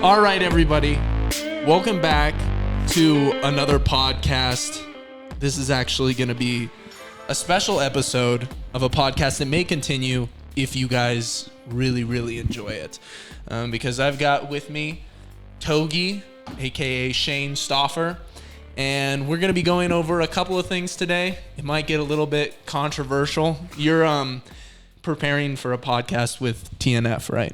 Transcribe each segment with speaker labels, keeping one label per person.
Speaker 1: All right, everybody. Welcome back to another podcast. This is actually going to be a special episode of a podcast that may continue if you guys really enjoy it. Because I've got with me Togi, aka Shane Stauffer, and we're going to be going over a couple of things today. It might get a little bit controversial. You're preparing for a podcast with TNF, right?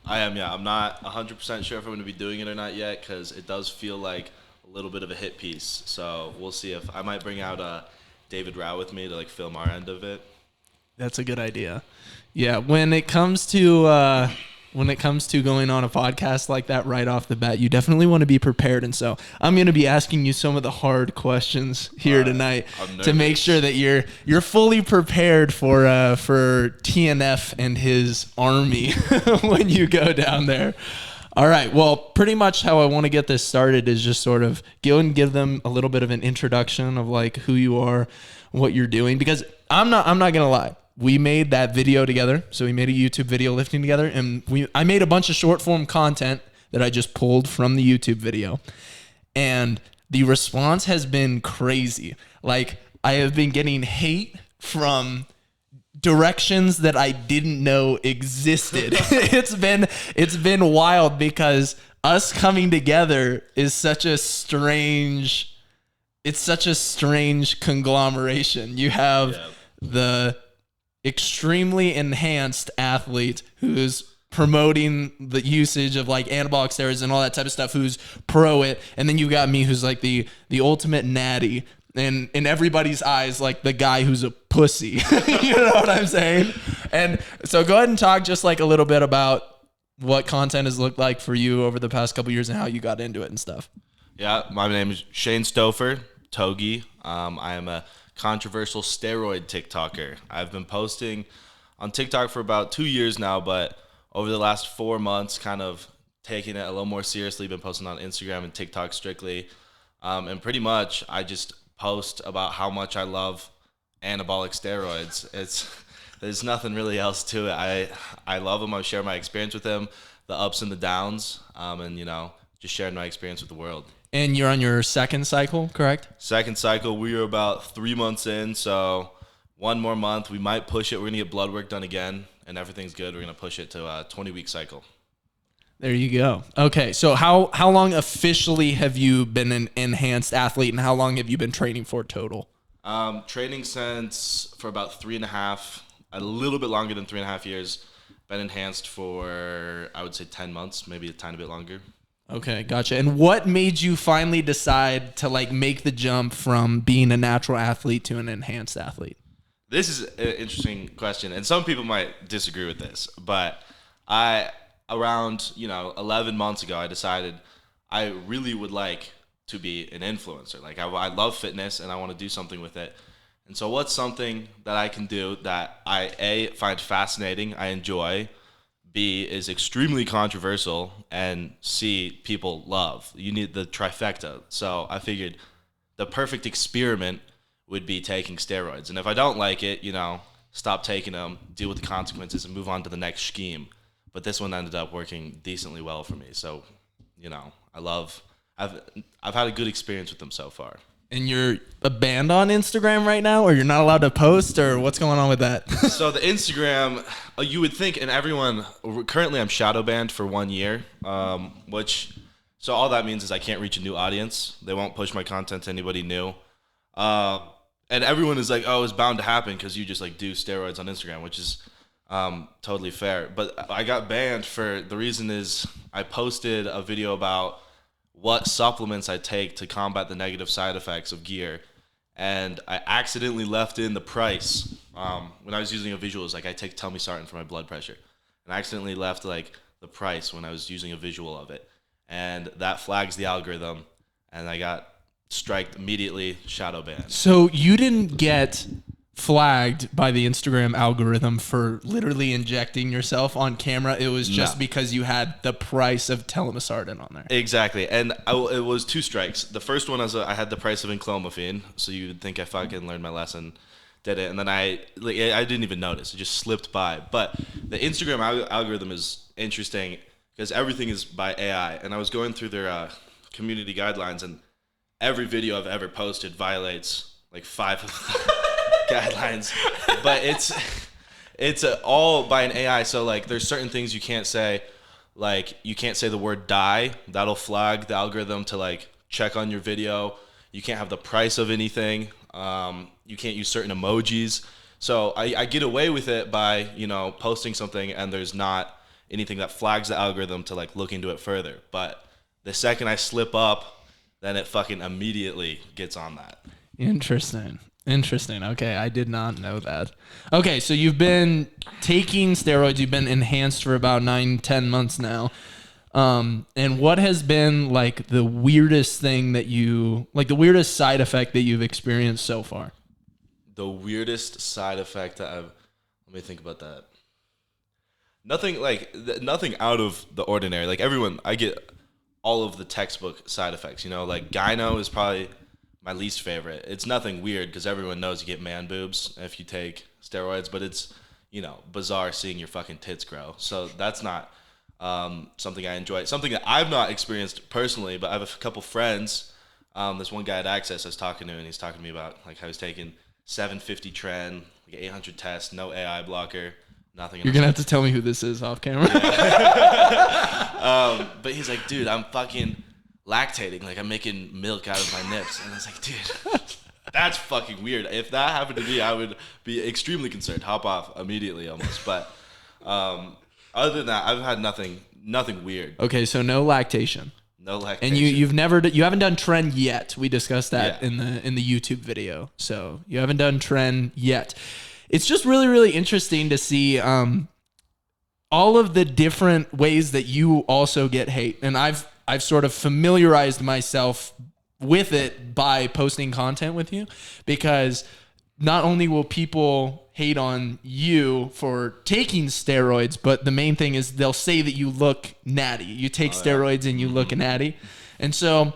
Speaker 2: I am, yeah. I'm not 100% sure if I'm going to be doing it or not yet because it does feel like a little bit of a hit piece. So we'll see if I might bring out David Rao with me to like film our end of it.
Speaker 1: That's a good idea. Yeah, when it comes to going on a podcast like that right off the bat, you definitely want to be prepared. And so I'm going to be asking you some of the hard questions here tonight to make sure that you're fully prepared for TNF and his army when you go down there. All right. Well, pretty much how I want to get this started is just sort of go and give them a little bit of an introduction of like who you are, what you're doing, because I'm not going to lie. We made that video together. So we made a YouTube video lifting together, and I made a bunch of short form content that I just pulled from the YouTube video. And the response has been crazy. Like, I have been getting hate from directions that I didn't know existed. It's been wild because us coming together is such a strange conglomeration. You have the extremely enhanced athlete who's promoting the usage of like anabolic steroids and all that type of stuff, who's pro it, and then you got me who's like the ultimate natty, and in everybody's eyes like the guy who's a pussy. You know what I'm saying? And so go ahead and talk just like a little bit about what content has looked like for you over the past couple years and how you got into it and stuff.
Speaker 2: Yeah, my name is Shane Stauffer, Togi. I am a controversial steroid TikToker. I've been posting on TikTok for about 2 years now, but over the last 4 months, kind of taking it a little more seriously, been posting on Instagram and TikTok strictly. And pretty much I just post about how much I love anabolic steroids. There's nothing really else to it. I love them. I share my experience with them, the ups and the downs, and just sharing my experience with the world.
Speaker 1: And you're on your second cycle, correct?
Speaker 2: Second cycle. We are about 3 months in, so one more month. We might push it. We're going to get blood work done again, and everything's good. We're going to push it to a 20-week cycle.
Speaker 1: There you go. Okay, so how long officially have you been an enhanced athlete, and how long have you been training for total?
Speaker 2: Training for about 3.5, a little bit longer than 3.5 years. Been enhanced for, I would say, 10 months, maybe a tiny bit longer.
Speaker 1: Okay, gotcha. And what made you finally decide to like make the jump from being a natural athlete to an enhanced athlete?
Speaker 2: This is an interesting question, and some people might disagree with this, but around 11 months ago, I decided I really would like to be an influencer. Like I love fitness and I want to do something with it. And so what's something that I can do that I find fascinating, I enjoy, B, is extremely controversial, and C, people love. You need the trifecta. So I figured the perfect experiment would be taking steroids. And if I don't like it, stop taking them, deal with the consequences, and move on to the next scheme. But this one ended up working decently well for me. So, I've had a good experience with them so far.
Speaker 1: And you're banned on Instagram right now, or you're not allowed to post, or what's going on with that?
Speaker 2: So the Instagram, you would think, and everyone, currently I'm shadow banned for 1 year, so all that means is I can't reach a new audience. They won't push my content to anybody new. And everyone is like, oh, it's bound to happen because you just like do steroids on Instagram, which is totally fair. But I got banned for the reason is I posted a video about what supplements I take to combat the negative side effects of gear, and I accidentally left in the price. When I was using a visual, it was like I take telmisartan for my blood pressure, and I accidentally left like the price when I was using a visual of it, and that flags the algorithm, and I got striked immediately, shadow banned.
Speaker 1: So you didn't get flagged by the Instagram algorithm for literally injecting yourself on camera. It was just because you had the price of telmisartan on there.
Speaker 2: Exactly. And it was 2 strikes. The first one was I had the price of Enclomiphene, so you would think I fucking learned my lesson, did it, and then I didn't even notice. It just slipped by. But the Instagram algorithm is interesting because everything is by AI. And I was going through their community guidelines, and every video I've ever posted violates like 5 of the guidelines. But it's all by an AI. So like there's certain things you can't say. Like you can't say the word die. That'll flag the algorithm to like check on your video. You can't have the price of anything. You can't use certain emojis. So I get away with it by, posting something and there's not anything that flags the algorithm to like look into it further. But the second I slip up, then it fucking immediately gets on that.
Speaker 1: Interesting. Okay, I did not know that. Okay, so you've been taking steroids. You've been enhanced for about 9-10 months now. And what has been like the weirdest thing that the weirdest side effect that you've experienced so far?
Speaker 2: The weirdest side effect that let me think about that. Nothing out of the ordinary. Like everyone, I get all of the textbook side effects, like gyno is probably my least favorite. It's nothing weird because everyone knows you get man boobs if you take steroids, but it's, bizarre seeing your fucking tits grow. So that's not something I enjoy. Something that I've not experienced personally, but I have a couple friends. This one guy at Access I was talking to, and he's talking to me about like how he's taking 750 tren, like 800 tests, no AI blocker, nothing.
Speaker 1: You're gonna have to tell me who this is off camera.
Speaker 2: Yeah. But he's like, dude, I'm fucking lactating, like I'm making milk out of my nips, and I was like, dude, that's fucking weird. If that happened to me, I would be extremely concerned, hop off immediately almost. But other than that, I've had nothing weird.
Speaker 1: Okay, so no lactation.
Speaker 2: No lactation.
Speaker 1: And you haven't done tren yet. We discussed that
Speaker 2: Yeah.
Speaker 1: in the YouTube video. So you haven't done tren yet. It's just really, really interesting to see all of the different ways that you also get hate. And I've sort of familiarized myself with it by posting content with you, because not only will people hate on you for taking steroids, but the main thing is they'll say that you look natty. You take steroids and you look natty. And so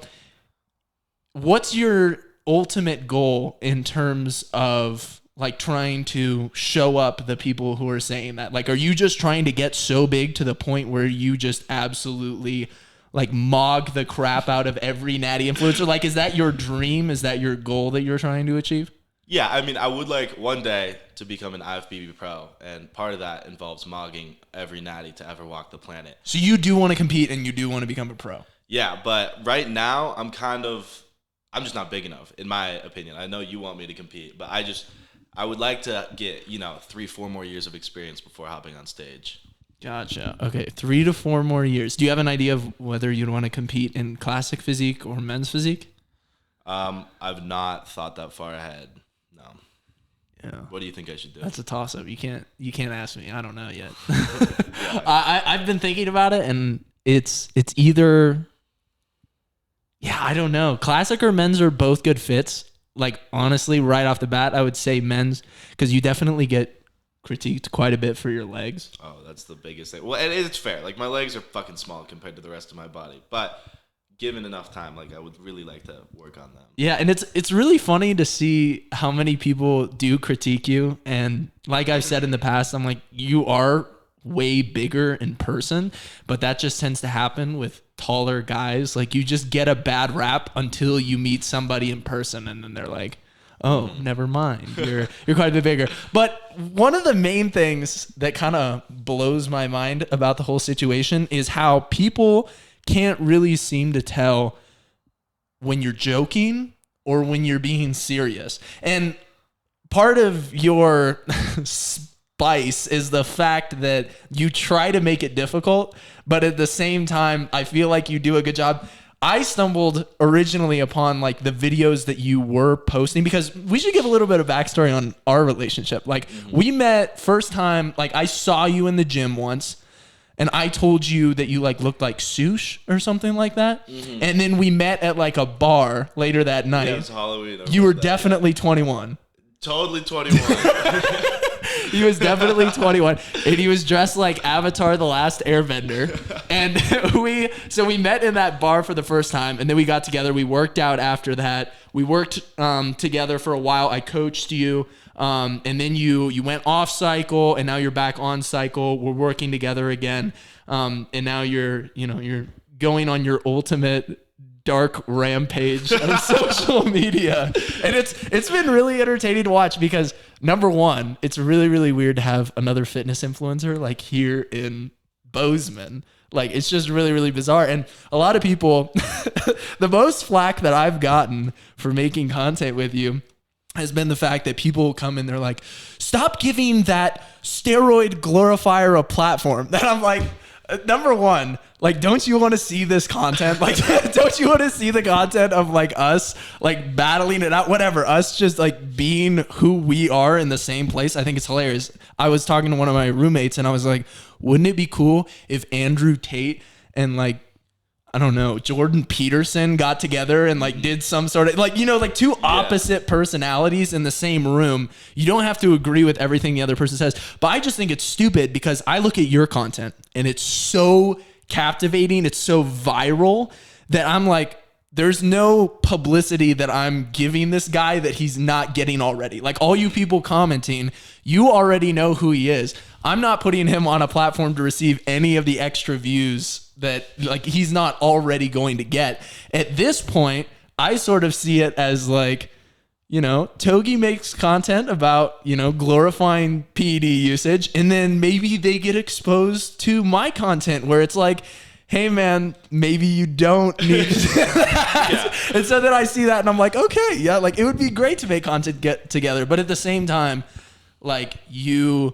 Speaker 1: what's your ultimate goal in terms of like trying to show up the people who are saying that? Like, are you just trying to get so big to the point where you just absolutely like mog the crap out of every natty influencer? Like, is that your dream? Is that your goal that you're trying to achieve?
Speaker 2: Yeah, I mean, I would like one day to become an IFBB pro, and part of that involves mogging every natty to ever walk the planet.
Speaker 1: So you do want to compete and you do want to become a pro?
Speaker 2: Yeah, but right now I'm just not big enough, in my opinion. I know you want me to compete, but I would like to get, 3-4 more years of experience before hopping on stage.
Speaker 1: Gotcha. Okay, 3 to 4 more years. Do you have an idea of whether you'd want to compete in classic physique or men's physique?
Speaker 2: I've not thought that far ahead. No.
Speaker 1: Yeah.
Speaker 2: What do you think I should do?
Speaker 1: That's a toss-up. You can't ask me. I don't know yet. I've been thinking about it, and it's either, I don't know. Classic or men's are both good fits. Like, honestly, right off the bat, I would say men's, because you definitely get critiqued quite a bit for your legs.
Speaker 2: Oh, that's the biggest thing. Well, and it's fair. Like, my legs are fucking small compared to the rest of my body, but given enough time, like, I would really like to work on them. Yeah,
Speaker 1: and it's really funny to see how many people do critique you. And like I've said in the past, I'm like, you are way bigger in person, but that just tends to happen with taller guys. Like, you just get a bad rap until you meet somebody in person, and then they're like, oh, never mind, you're quite a bit bigger. But one of the main things that kind of blows my mind about the whole situation is how people can't really seem to tell when you're joking or when you're being serious. And part of your spice is the fact that you try to make it difficult, but at the same time, I feel like you do a good job. I stumbled originally upon like the videos that you were posting, because we should give a little bit of backstory on our relationship. Like, we met first time, like I saw you in the gym once, and I told you that you like looked like Sush or something like that. And then we met at like a bar later that night.
Speaker 2: Yeah, it was Halloween.
Speaker 1: You were definitely 21.
Speaker 2: Totally 21.
Speaker 1: He was definitely 21, and he was dressed like Avatar: The Last Airbender. And we met in that bar for the first time, and then we got together. We worked out after that. We worked together for a while. I coached you, and then you went off cycle, and now you're back on cycle. We're working together again. And now you're going on your ultimate dark rampage of social media. And it's been really entertaining to watch because number one, it's really, really weird to have another fitness influencer like here in Bozeman. Like, it's just really, really bizarre. And a lot of people, the most flack that I've gotten for making content with you has been the fact that people come in, they're like, stop giving that steroid glorifier a platform. Then I'm like, number one, like, don't you want to see this content? Like, don't you want to see the content of like us, like battling it out, whatever, us just like being who we are in the same place? I think it's hilarious. I was talking to one of my roommates and I was like, wouldn't it be cool if Andrew Tate and like, I don't know, Jordan Peterson got together and like did some sort of like, like two opposite personalities in the same room. You don't have to agree with everything the other person says, but I just think it's stupid because I look at your content and it's so captivating. It's so viral that I'm like, there's no publicity that I'm giving this guy that he's not getting already. Like all you people commenting, you already know who he is. I'm not putting him on a platform to receive any of the extra views that like he's not already going to get. At this point, I sort of see it as like, Togi makes content about, glorifying PED usage, and then maybe they get exposed to my content where it's like, hey man, maybe you don't need to do that. Yeah. And so then I see that and I'm like, okay, yeah, like it would be great to make content get together. But at the same time, like you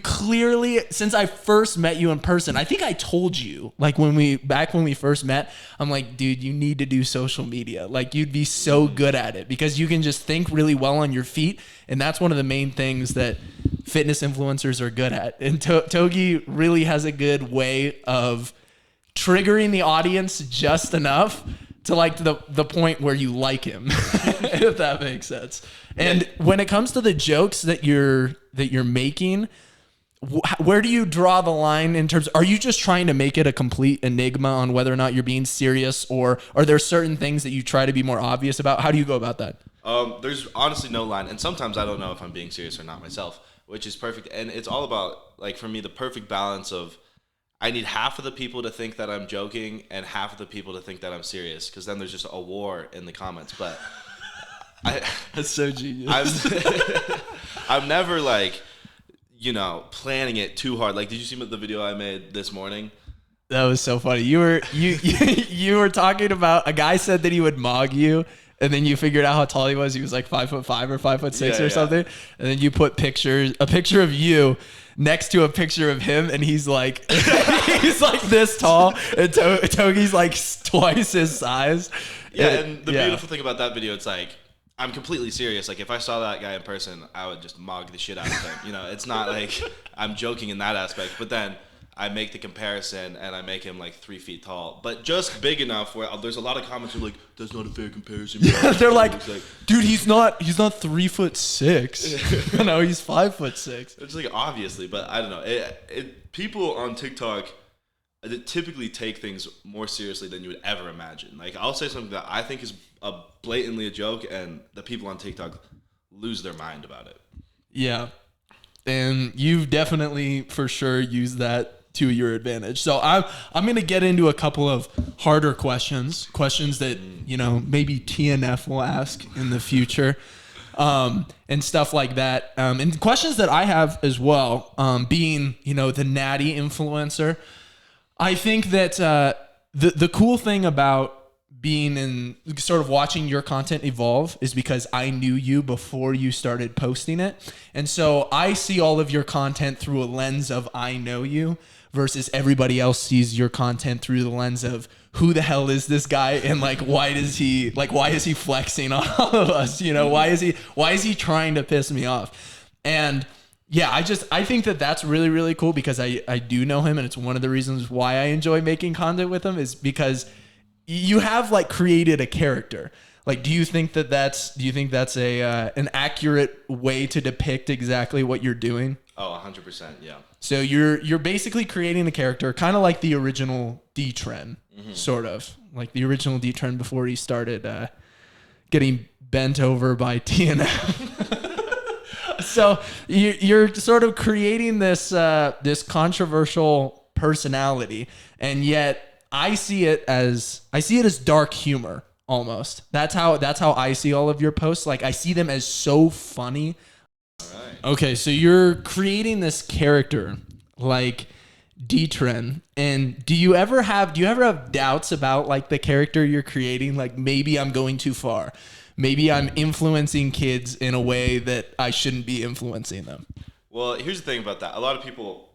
Speaker 1: clearly, since I first met you in person, I think I told you, like when we first met, I'm like, dude, you need to do social media. Like you'd be so good at it because you can just think really well on your feet. And that's one of the main things that fitness influencers are good at. And Togi really has a good way of triggering the audience just enough to like the point where you like him, if that makes sense. And when it comes to the jokes that you're making, where do you draw the line in terms, are you just trying to make it a complete enigma on whether or not you're being serious, or are there certain things that you try to be more obvious about? How do you go about that?
Speaker 2: There's honestly no line. And sometimes I don't know if I'm being serious or not myself, which is perfect. And it's all about, like, for me, the perfect balance of, I need half of the people to think that I'm joking and half of the people to think that I'm serious, because then there's just a war in the comments. But
Speaker 1: that's so genius.
Speaker 2: I'm never like, planning it too hard. Like, did you see the video I made this morning?
Speaker 1: That was so funny. You were talking about, a guy said that he would mog you, and then you figured out how tall he was. He was like 5'5" or 5'6" or something. And then you put a picture of you next to a picture of him, and he's like this tall, and Togi's like twice his size.
Speaker 2: Yeah, and the beautiful thing about that video, it's like, I'm completely serious. Like, if I saw that guy in person, I would just mog the shit out of him. It's not like I'm joking in that aspect. But then I make the comparison, and I make him like 3 feet tall, but just big enough where there's a lot of comments who are like, "That's not a fair comparison."
Speaker 1: Yeah, they're like, "Dude, he's not 3'6". No, he's 5'6".
Speaker 2: It's like, obviously, but I don't know. People on TikTok typically take things more seriously than you would ever imagine. Like, I'll say something that I think is blatantly a joke, and the people on TikTok lose their mind about it.
Speaker 1: Yeah, and you've definitely for sure used that to your advantage. So I'm going to get into a couple of harder questions that, maybe TNF will ask in the future, and stuff like that. And questions that I have as well, being, the Natty influencer. I think that the cool thing about being in sort of watching your content evolve is because I knew you before you started posting it. And so I see all of your content through a lens of I know you, versus everybody else sees your content through the lens of who the hell is this guy, and like why is he flexing on all of us? Why is he trying to piss me off? And yeah, I think that that's really, really cool because I do know him, and it's one of the reasons why I enjoy making content with him, is because you have like created a character. Like, do you think that's an accurate way to depict exactly what you're doing?
Speaker 2: Oh, 100%, yeah.
Speaker 1: So you're basically creating a character, kind of like the original D-Trend, sort of like the original D-Trend before he started getting bent over by TNF. So you're sort of creating this controversial personality, and yet I see it as dark humor almost. That's how I see all of your posts. Like, I see them as so funny.
Speaker 2: All right.
Speaker 1: Okay, so you're creating this character like D-Tren, and do you ever have doubts about like the character you're creating? Like, maybe I'm going too far. Maybe I'm influencing kids in a way that I shouldn't be influencing them.
Speaker 2: Well, here's the thing about that. A lot of people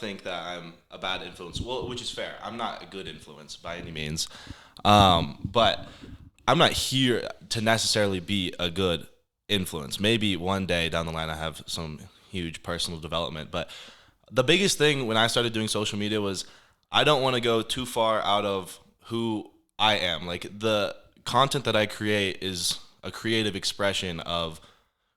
Speaker 2: think that I'm a bad influence. Well, which is fair. I'm not a good influence by any means. But I'm not here to necessarily be a good influence. Maybe one day down the line I have some huge personal development. But the biggest thing when I started doing social media was I don't want to go too far out of who I am. Like, the content that I create is a creative expression of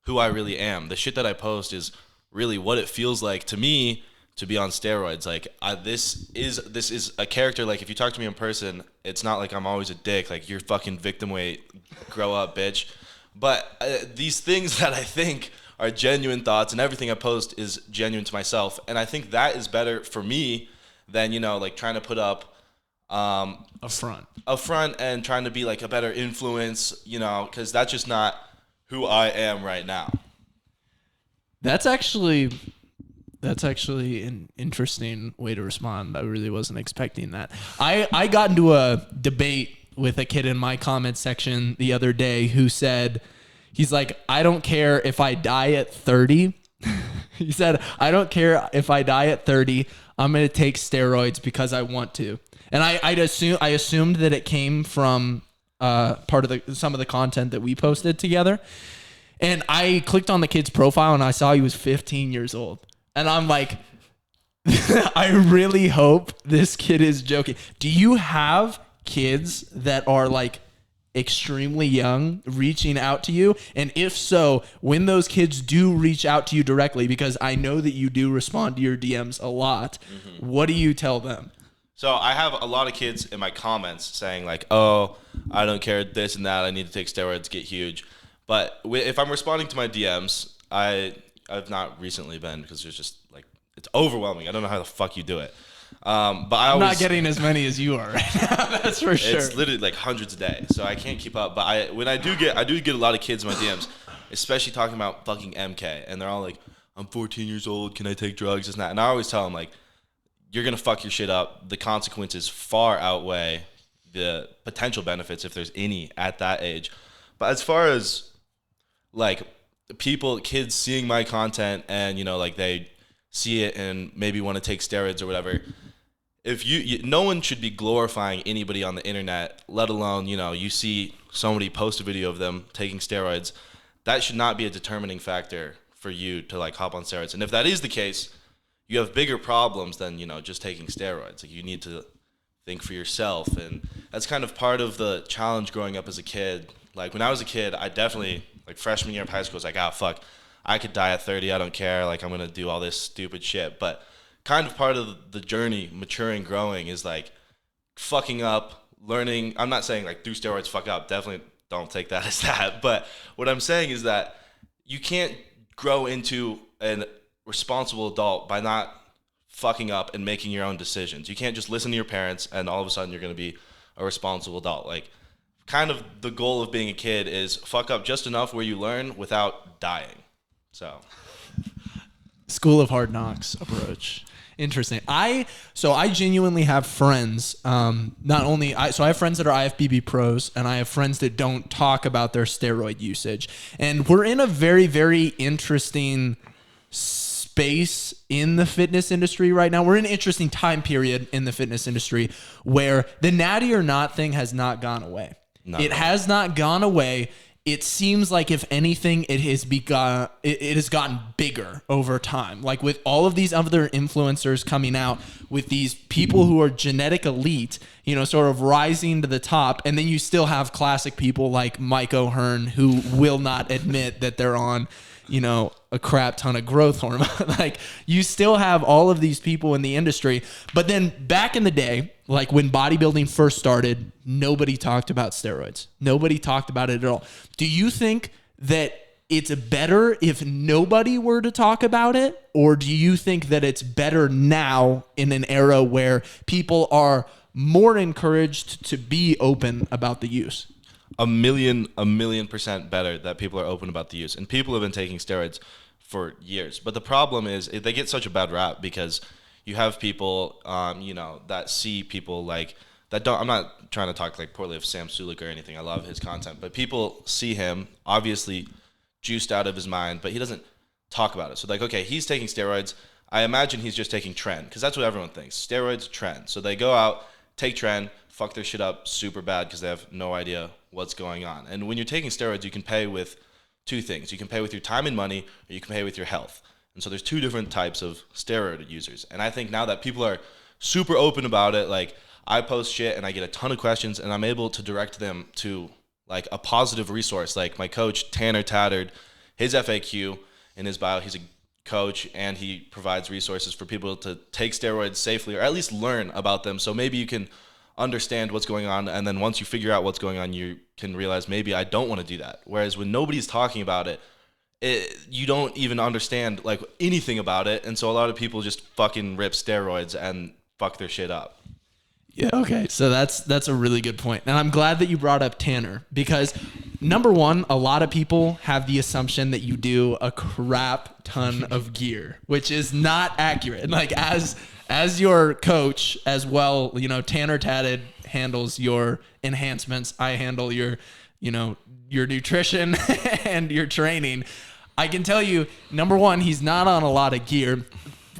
Speaker 2: who I really am. The shit that I post is really what it feels like to me to be on steroids. Like, this is a character. Like, if you talk to me in person, it's not like I'm always a dick. Like, you're fucking victim weight, grow up, bitch. But these things that I think are genuine thoughts, and everything I post is genuine to myself. And I think that is better for me than, like trying to put up a front and trying to be like a better influence, because that's just not who I am right now.
Speaker 1: That's actually an interesting way to respond. I really wasn't expecting that. I got into a debate with a kid in my comment section the other day who said, he's like, I don't care if I die at 30. He said, I don't care if I die at 30. I'm going to take steroids because I want to. And I assumed that it came from part of some of the content that we posted together. And I clicked on the kid's profile and I saw he was 15 years old. And I'm like, I really hope this kid is joking. Do you have kids that are like extremely young reaching out to you? And if so, when those kids do reach out to you directly, because I know that you do respond to your DMs a lot, what do you tell them?
Speaker 2: So I have a lot of kids in my comments saying like, oh, I don't care this and that. I need to take steroids to get huge. But if I'm responding to my DMs, I've not recently been, because there's just like, it's overwhelming. I don't know how the fuck you do it. But I'm
Speaker 1: not getting as many as you are right now. That's for sure.
Speaker 2: It's literally like hundreds a day, so I can't keep up. But I do get a lot of kids in my DMs, especially talking about fucking MK, and they're all like, I'm 14 years old. Can I take drugs? This and that. And I always tell them like, you're gonna fuck your shit up. The consequences far outweigh the potential benefits, if there's any, at that age. But as far as like kids seeing my content and like they see it and maybe want to take steroids or whatever, if no one should be glorifying anybody on the internet, let alone you see somebody post a video of them taking steroids. That should not be a determining factor for you to like hop on steroids. And if that is the case, you have bigger problems than just taking steroids. Like, you need to think for yourself, and that's kind of part of the challenge growing up as a kid. Like, when I was a kid, I definitely, like, freshman year of high school, was like, fuck, I could die at 30, I don't care, like, I'm gonna do all this stupid shit. But kind of part of the journey, maturing, growing, is like fucking up, learning. I'm not saying like do steroids, fuck up, definitely don't take that as that. But what I'm saying is that you can't grow into an responsible adult by not fucking up and making your own decisions. You can't just listen to your parents and all of a sudden you're going to be a responsible adult. Like, kind of the goal of being a kid is fuck up just enough where you learn without dying. So,
Speaker 1: School of Hard Knocks approach. Interesting. I genuinely have friends. I have friends that are IFBB pros, and I have friends that don't talk about their steroid usage. And we're in a very, very interesting space in the fitness industry right now. We're in an interesting time period in the fitness industry where the natty or not thing has not gone away. Has not gone away. It seems like, if anything, it has gotten bigger over time. Like, with all of these other influencers coming out, with these people who are genetic elite, sort of rising to the top, and then you still have classic people like Mike O'Hearn who will not admit that they're on, a crap ton of growth hormone. Like, you still have all of these people in the industry. But then back in the day, like when bodybuilding first started, nobody talked about steroids. Nobody talked about it at all. Do you think that it's better if nobody were to talk about it? Or do you think that it's better now in an era where people are more encouraged to be open about the use?
Speaker 2: A million percent better that people are open about the use. And people have been taking steroids for years. But the problem is they get such a bad rap because you have people, that see people like that don't. I'm not trying to talk like poorly of Sam Sulek or anything. I love his content, but people see him obviously juiced out of his mind, but he doesn't talk about it. So like, okay, he's taking steroids. I imagine he's just taking tren because that's what everyone thinks. Steroids, tren. So they go out, take tren, fuck their shit up super bad because they have no idea what's going on. And when you're taking steroids, you can pay with two things. You can pay with your time and money, or you can pay with your health. And so there's two different types of steroid users. And I think now that people are super open about it, like I post shit and I get a ton of questions and I'm able to direct them to like a positive resource. Like my coach, Tanner Tattered, his FAQ in his bio, he's a coach and he provides resources for people to take steroids safely or at least learn about them. So maybe you can understand what's going on, and then once you figure out what's going on, you can realize maybe I don't want to do that. Whereas when nobody's talking about it, you don't even understand like anything about it, and so a lot of people just fucking rip steroids and fuck their shit up.
Speaker 1: Yeah, okay. So that's a really good point. And I'm glad that you brought up Tanner because number one, a lot of people have the assumption that you do a crap ton of gear, which is not accurate. Like as your coach as well, Tanner Tatted handles your enhancements. I handle your nutrition and your training. I can tell you, number one, he's not on a lot of gear.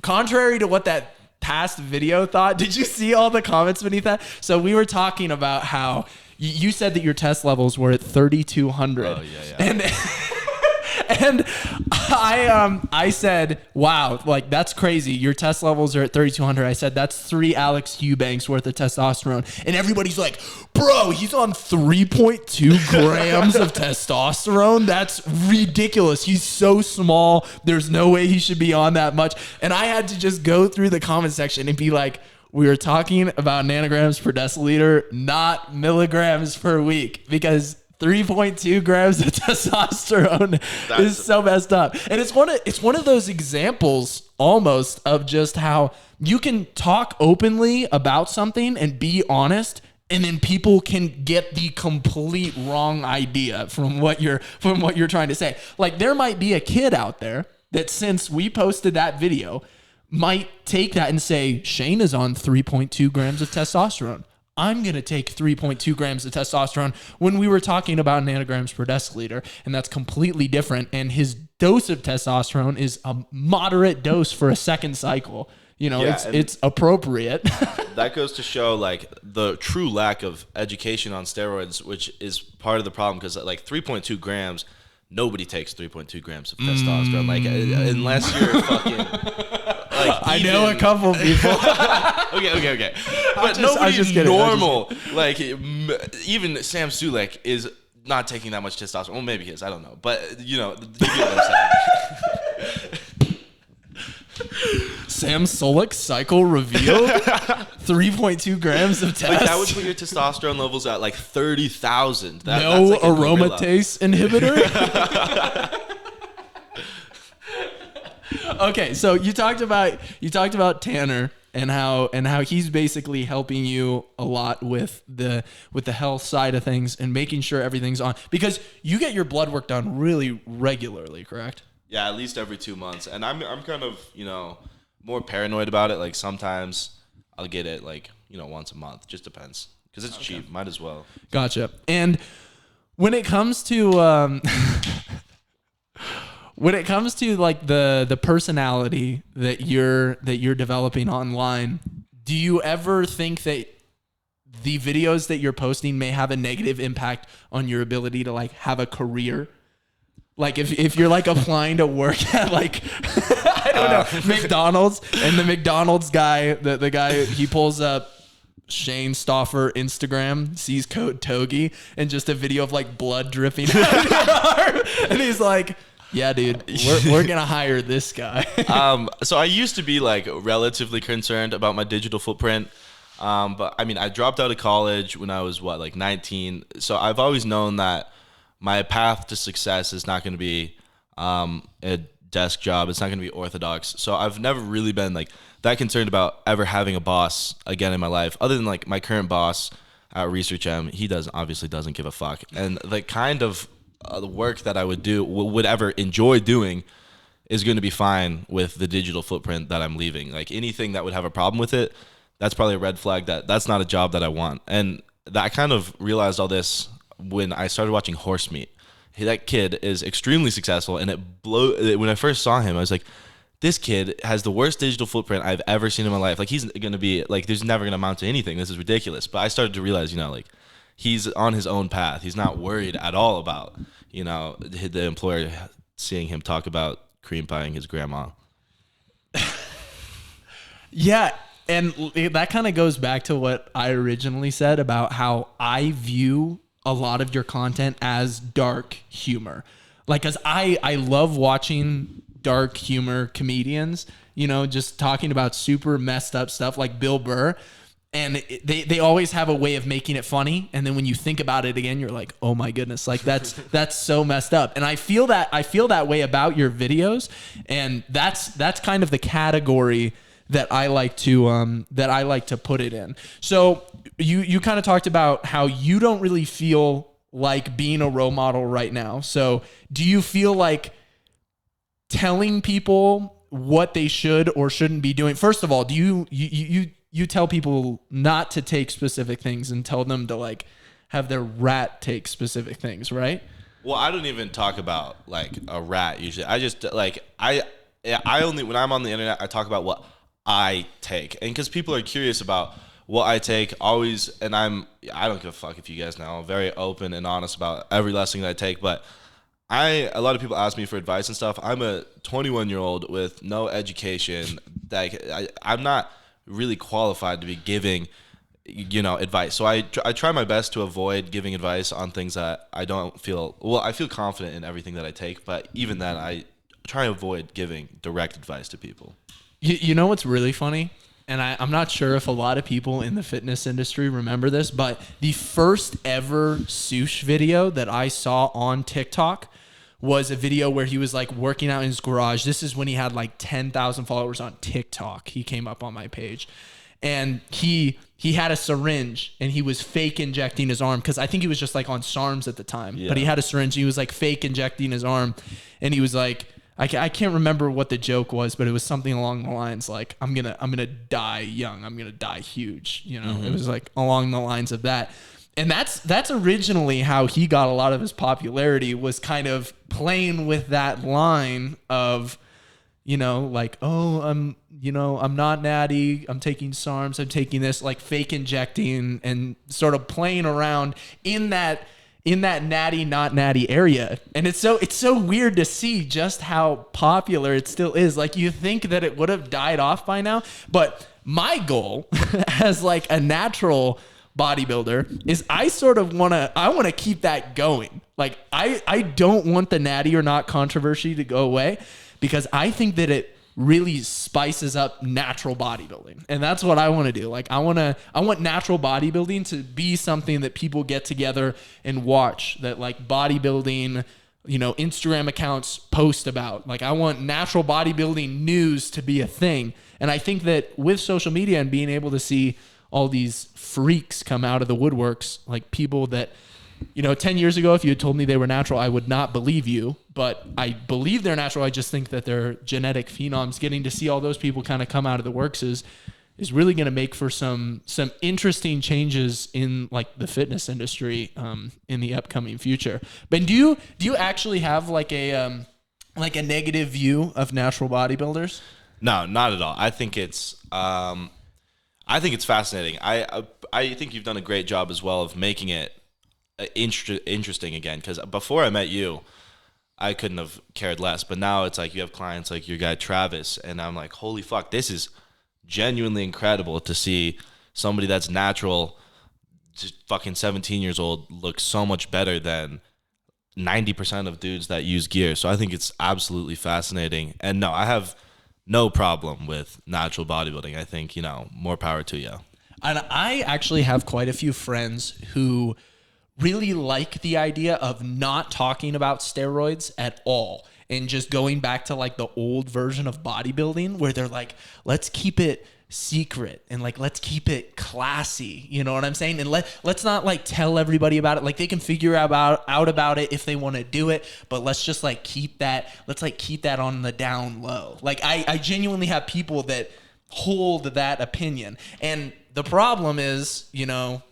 Speaker 1: Contrary to what that past video thought, did you see all the comments beneath that? So we were talking about how you said that your test levels were at 3,200.
Speaker 2: Oh, yeah.
Speaker 1: And I said, wow, like that's crazy. Your test levels are at 3,200. I said, that's 3 Alex Eubanks worth of testosterone. And everybody's like, bro, he's on 3.2 grams of testosterone. That's ridiculous. He's so small. There's no way he should be on that much. And I had to just go through the comment section and be like, we were talking about nanograms per deciliter, not milligrams per week, because 3.2 grams of testosterone is so messed up. And it's one of those examples almost of just how you can talk openly about something and be honest, and then people can get the complete wrong idea from what you're trying to say. Like there might be a kid out there that since we posted that video might take that and say, Shane is on 3.2 grams of testosterone. I'm going to take 3.2 grams of testosterone when we were talking about nanograms per deciliter, and that's completely different. And his dose of testosterone is a moderate dose for a second cycle. It's appropriate.
Speaker 2: That goes to show like the true lack of education on steroids, which is part of the problem because like 3.2 grams, nobody takes 3.2 grams of testosterone. Like unless you're fucking...
Speaker 1: I know a couple people.
Speaker 2: Okay. But nobody's normal. Like, even Sam Sulek is not taking that much testosterone. Well, maybe he is. I don't know. But, you get what I'm saying.
Speaker 1: Sam Sulek cycle reveal 3.2 grams of test.
Speaker 2: Like, that would put your testosterone levels at like 30,000.
Speaker 1: No like aromatase inhibitor. Okay, so you talked about Tanner and how he's basically helping you a lot with the health side of things and making sure everything's on, because you get your blood work done really regularly, correct?
Speaker 2: Yeah, at least every 2 months. And I'm kind of, more paranoid about it. Like sometimes I'll get it like, once a month. Just depends. Because it's cheap. Might as well.
Speaker 1: Gotcha. And when it comes to like the personality that you're developing online, do you ever think that the videos that you're posting may have a negative impact on your ability to like have a career? Like if you're like applying to work at like I don't know, McDonald's, and the McDonald's guy, the guy, he pulls up Shane Stauffer Instagram, sees code Togi, and just a video of like blood dripping out of your arm, and he's like, yeah, dude, we're gonna hire this guy.
Speaker 2: So I used to be like relatively concerned about my digital footprint, but I mean, I dropped out of college when I was like 19. So I've always known that my path to success is not going to be a desk job. It's not going to be orthodox. So I've never really been like that concerned about ever having a boss again in my life, other than like my current boss at Research M. He obviously doesn't give a fuck. And the kind of the work that I would ever enjoy doing is going to be fine with the digital footprint that I'm leaving. Like anything that would have a problem with it, that's probably a red flag. That's not a job that I want. And I kind of realized all this when I started watching Horse Meat. That kid is extremely successful, and when I first saw him, I was like, this kid has the worst digital footprint I've ever seen in my life. Like he's going to be like, there's never going to amount to anything. This is ridiculous. But I started to realize, like he's on his own path. He's not worried at all about, the employer seeing him talk about cream pieing his grandma.
Speaker 1: Yeah. And that kind of goes back to what I originally said about how I view a lot of your content as dark humor. Like, cause I love watching dark humor comedians, just talking about super messed up stuff like Bill Burr. And they always have a way of making it funny. And then when you think about it again, you're like, oh my goodness, like that's so messed up. And I feel that way about your videos. And that's kind of the category that I like to put it in. So you kind of talked about how you don't really feel like being a role model right now. So do you feel like telling people what they should or shouldn't be doing? First of all, do you tell people not to take specific things and tell them to like have their rat take specific things, right?
Speaker 2: Well, I don't even talk about like a rat usually. I just like I only when I'm on the internet I talk about what I take, and because people are curious about what I take always, and I don't give a fuck if you guys know. I'm very open and honest about every lesson that I take, but a lot of people ask me for advice and stuff. I'm a 21-year-old with no education. I'm not really qualified to be giving, advice. So I try my best to avoid giving advice on things that I feel confident in everything that I take, but even then I try to avoid giving direct advice to people.
Speaker 1: You know what's really funny? And I'm not sure if a lot of people in the fitness industry remember this, but the first ever Sush video that I saw on TikTok was a video where he was like working out in his garage. This is when he had like 10,000 followers on TikTok. He came up on my page, and he had a syringe and he was fake injecting his arm, because I think he was just like on SARMs at the time. Yeah. But he had a syringe. He was like fake injecting his arm, and he was like, I can't remember what the joke was, but it was something along the lines like, I'm gonna die young. I'm gonna die huge. Mm-hmm. It was like along the lines of that. And that's originally how he got a lot of his popularity, was kind of playing with that line of, like, oh, I'm not Natty. I'm taking SARMs. I'm taking this, like fake injecting, and sort of playing around in that Natty, not Natty area. And it's so weird to see just how popular it still is. Like, you think that it would have died off by now, but my goal as like a natural bodybuilder is I want to keep that going. Like I don't want the Natty or not controversy to go away, because I think that it really spices up natural bodybuilding. And that's what I want to do. Like I want natural bodybuilding to be something that people get together and watch, that like bodybuilding, Instagram accounts post about. Like I want natural bodybuilding news to be a thing. And I think that with social media and being able to see all these freaks come out of the woodworks, like people that, 10 years ago, if you had told me they were natural, I would not believe you, but I believe they're natural. I just think that they're genetic phenoms. Getting to see all those people kind of come out of the works is really going to make for some interesting changes in like the fitness industry in the upcoming future. But do you actually have like a negative view of natural bodybuilders?
Speaker 2: No, not at all. I think it's fascinating. I think you've done a great job as well of making it interesting again, because before I met you, I couldn't have cared less, but now it's like you have clients like your guy Travis, and I'm like, holy fuck, this is genuinely incredible to see somebody that's natural, just fucking 17 years old, look so much better than 90% of dudes that use gear. So I think it's absolutely fascinating. And no, I have no problem with natural bodybuilding. I think, more power to you.
Speaker 1: And I actually have quite a few friends who really like the idea of not talking about steroids at all and just going back to like the old version of bodybuilding where they're like, let's keep it secret and like let's keep it classy, you know what I'm saying? And let's not like tell everybody about it. Like they can figure out about it if they want to do it, but let's just like keep that on the down low. Like I genuinely have people that hold that opinion. And the problem is, you know,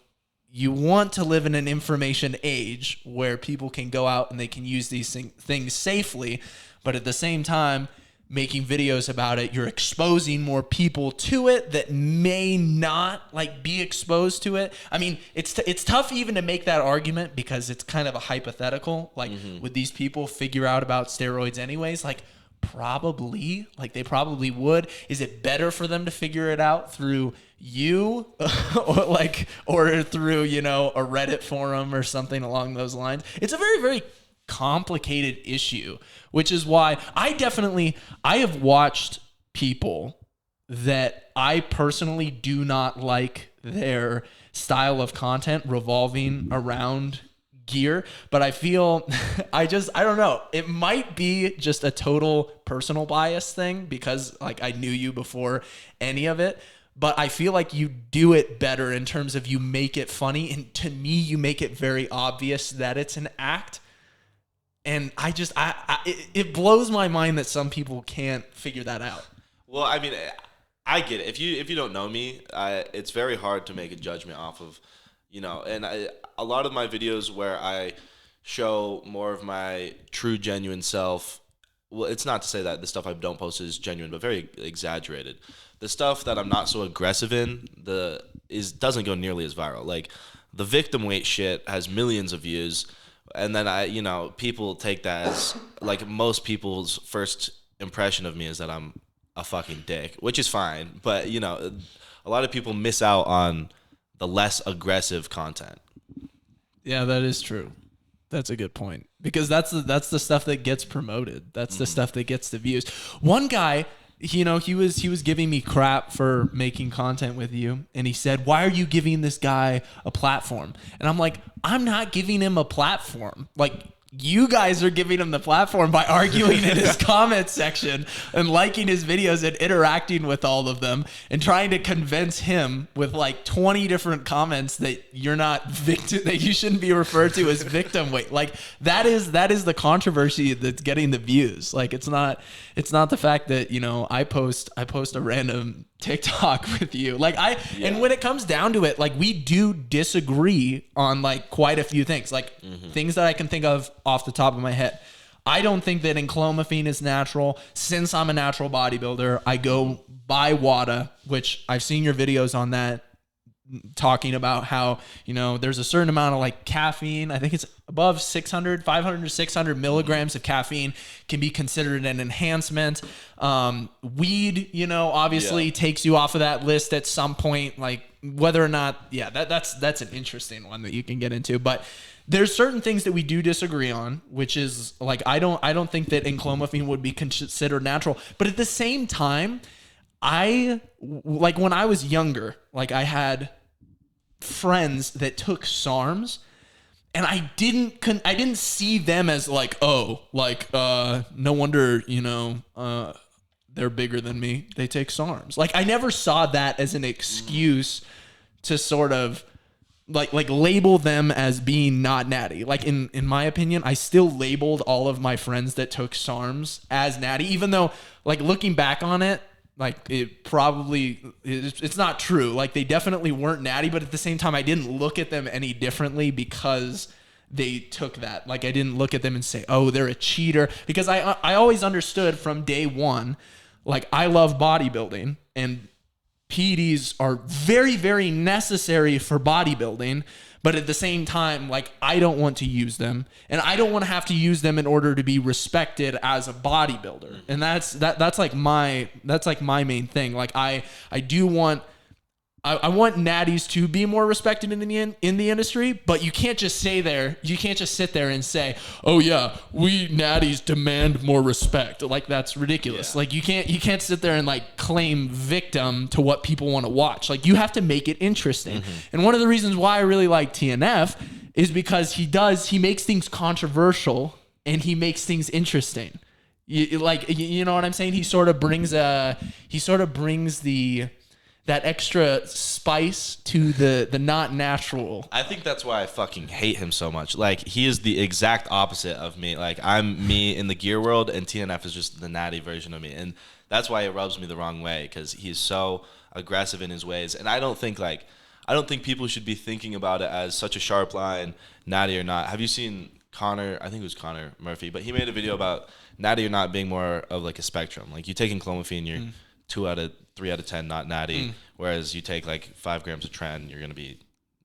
Speaker 1: you want to live in an information age where people can go out and they can use these things safely, but at the same time, making videos about it, you're exposing more people to it that may not like be exposed to it. I mean, it's tough even to make that argument because it's kind of a hypothetical. Like, would these people figure out about steroids anyways? Like, probably. Like, they probably would. Is it better for them to figure it out through you or through, you know, a Reddit forum or something along those lines? It's a very, very complicated issue, which is why I have watched people that I personally do not like their style of content revolving around gear, but I feel I don't know. It might be just a total personal bias thing because like I knew you before any of it, but I feel like you do it better in terms of you make it funny, and to me you make it very obvious that it's an act. And it blows my mind that some people can't figure that out.
Speaker 2: Well, I mean, I get it. If you don't know me, it's very hard to make a judgment off of, you know. And a lot of my videos where I show more of my true, genuine self. Well, it's not to say that the stuff I don't post is genuine, but very exaggerated. The stuff that I'm not so aggressive in doesn't go nearly as viral. Like the victim weight shit has millions of views. And then people take that as like most people's first impression of me is that I'm a fucking dick, which is fine. But, you know, a lot of people miss out on the less aggressive content.
Speaker 1: Yeah, that is true. That's a good point because that's the stuff that gets promoted. That's the stuff that gets the views. One guy, you know, he was giving me crap for making content with you, and he said, "Why are you giving this guy a platform?" And I'm like, "I'm not giving him a platform. Like, you guys are giving him the platform by arguing in his comment section and liking his videos and interacting with all of them and trying to convince him with like 20 different comments that you're not victim, that you shouldn't be referred to as victim weight." Like that is the controversy that's getting the views. Like it's not the fact that, you know, I post a random TikTok with you. Like and when it comes down to it, like we do disagree on like quite a few things, like things that I can think of off the top of my head. I don't think that enclomiphene is natural. Since I'm a natural bodybuilder, I go by WADA, which I've seen your videos on that, talking about how, you know, there's a certain amount of like caffeine. I think it's above 500 to 600 milligrams of caffeine can be considered an enhancement. Weed, you know, obviously takes you off of that list at some point, like whether or not, that's an interesting one that you can get into. But there's certain things that we do disagree on, which is like, I don't think that enclomiphene would be considered natural, but at the same time, like when I was younger, like I had friends that took SARMs, and I didn't see them as like, oh, like no wonder, you know, they're bigger than me, they take SARMs. Like I never saw that as an excuse to sort of like label them as being not natty. Like in my opinion, I still labeled all of my friends that took SARMs as natty, even though like looking back on it, like it's not true. Like they definitely weren't natty, but at the same time, I didn't look at them any differently because they took that. Like I didn't look at them and say, oh, they're a cheater, because I always understood from day one, like I love bodybuilding and PEDs are very, very necessary for bodybuilding. But at the same time, like I don't want to use them, and I don't want to have to use them in order to be respected as a bodybuilder. And that's like my main thing. Like I want natties to be more respected in the industry, but you can't just sit there and say, oh yeah, we natties demand more respect. Like that's ridiculous. Yeah. Like you can't sit there and like claim victim to what people want to watch. Like you have to make it interesting. And one of the reasons why I really like TNF is because he makes things controversial and he makes things interesting. You know what I'm saying? He sort of brings that extra spice to the not natural.
Speaker 2: I think that's why I fucking hate him so much. Like, he is the exact opposite of me. Like, I'm me in the gear world, and TNF is just the natty version of me. And that's why it rubs me the wrong way, because he's so aggressive in his ways. And I don't think people should be thinking about it as such a sharp line, natty or not. Have you seen Connor? I think it was Connor Murphy, but he made a video about natty or not being more of like a spectrum. Like, you take Enclomiphene, you're 3 out of 10 not natty, whereas you take like 5 grams of Tren, you're gonna be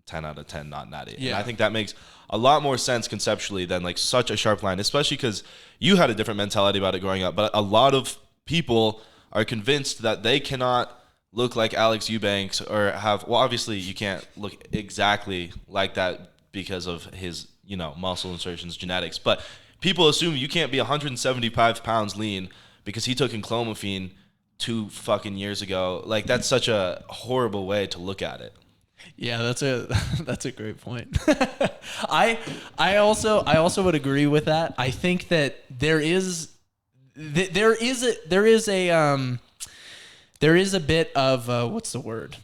Speaker 2: 10 out of 10 not natty. Yeah. And I think that makes a lot more sense conceptually than like such a sharp line, especially because you had a different mentality about it growing up. But a lot of people are convinced that they cannot look like Alex Eubanks or obviously you can't look exactly like that because of his, muscle insertions, genetics. But people assume you can't be 175 pounds lean because he took Enclomiphene 2 fucking years ago. Like, that's such a horrible way to look at it.
Speaker 1: Yeah, that's a great point. I also would agree with that. I think that there is a bit of what's the word?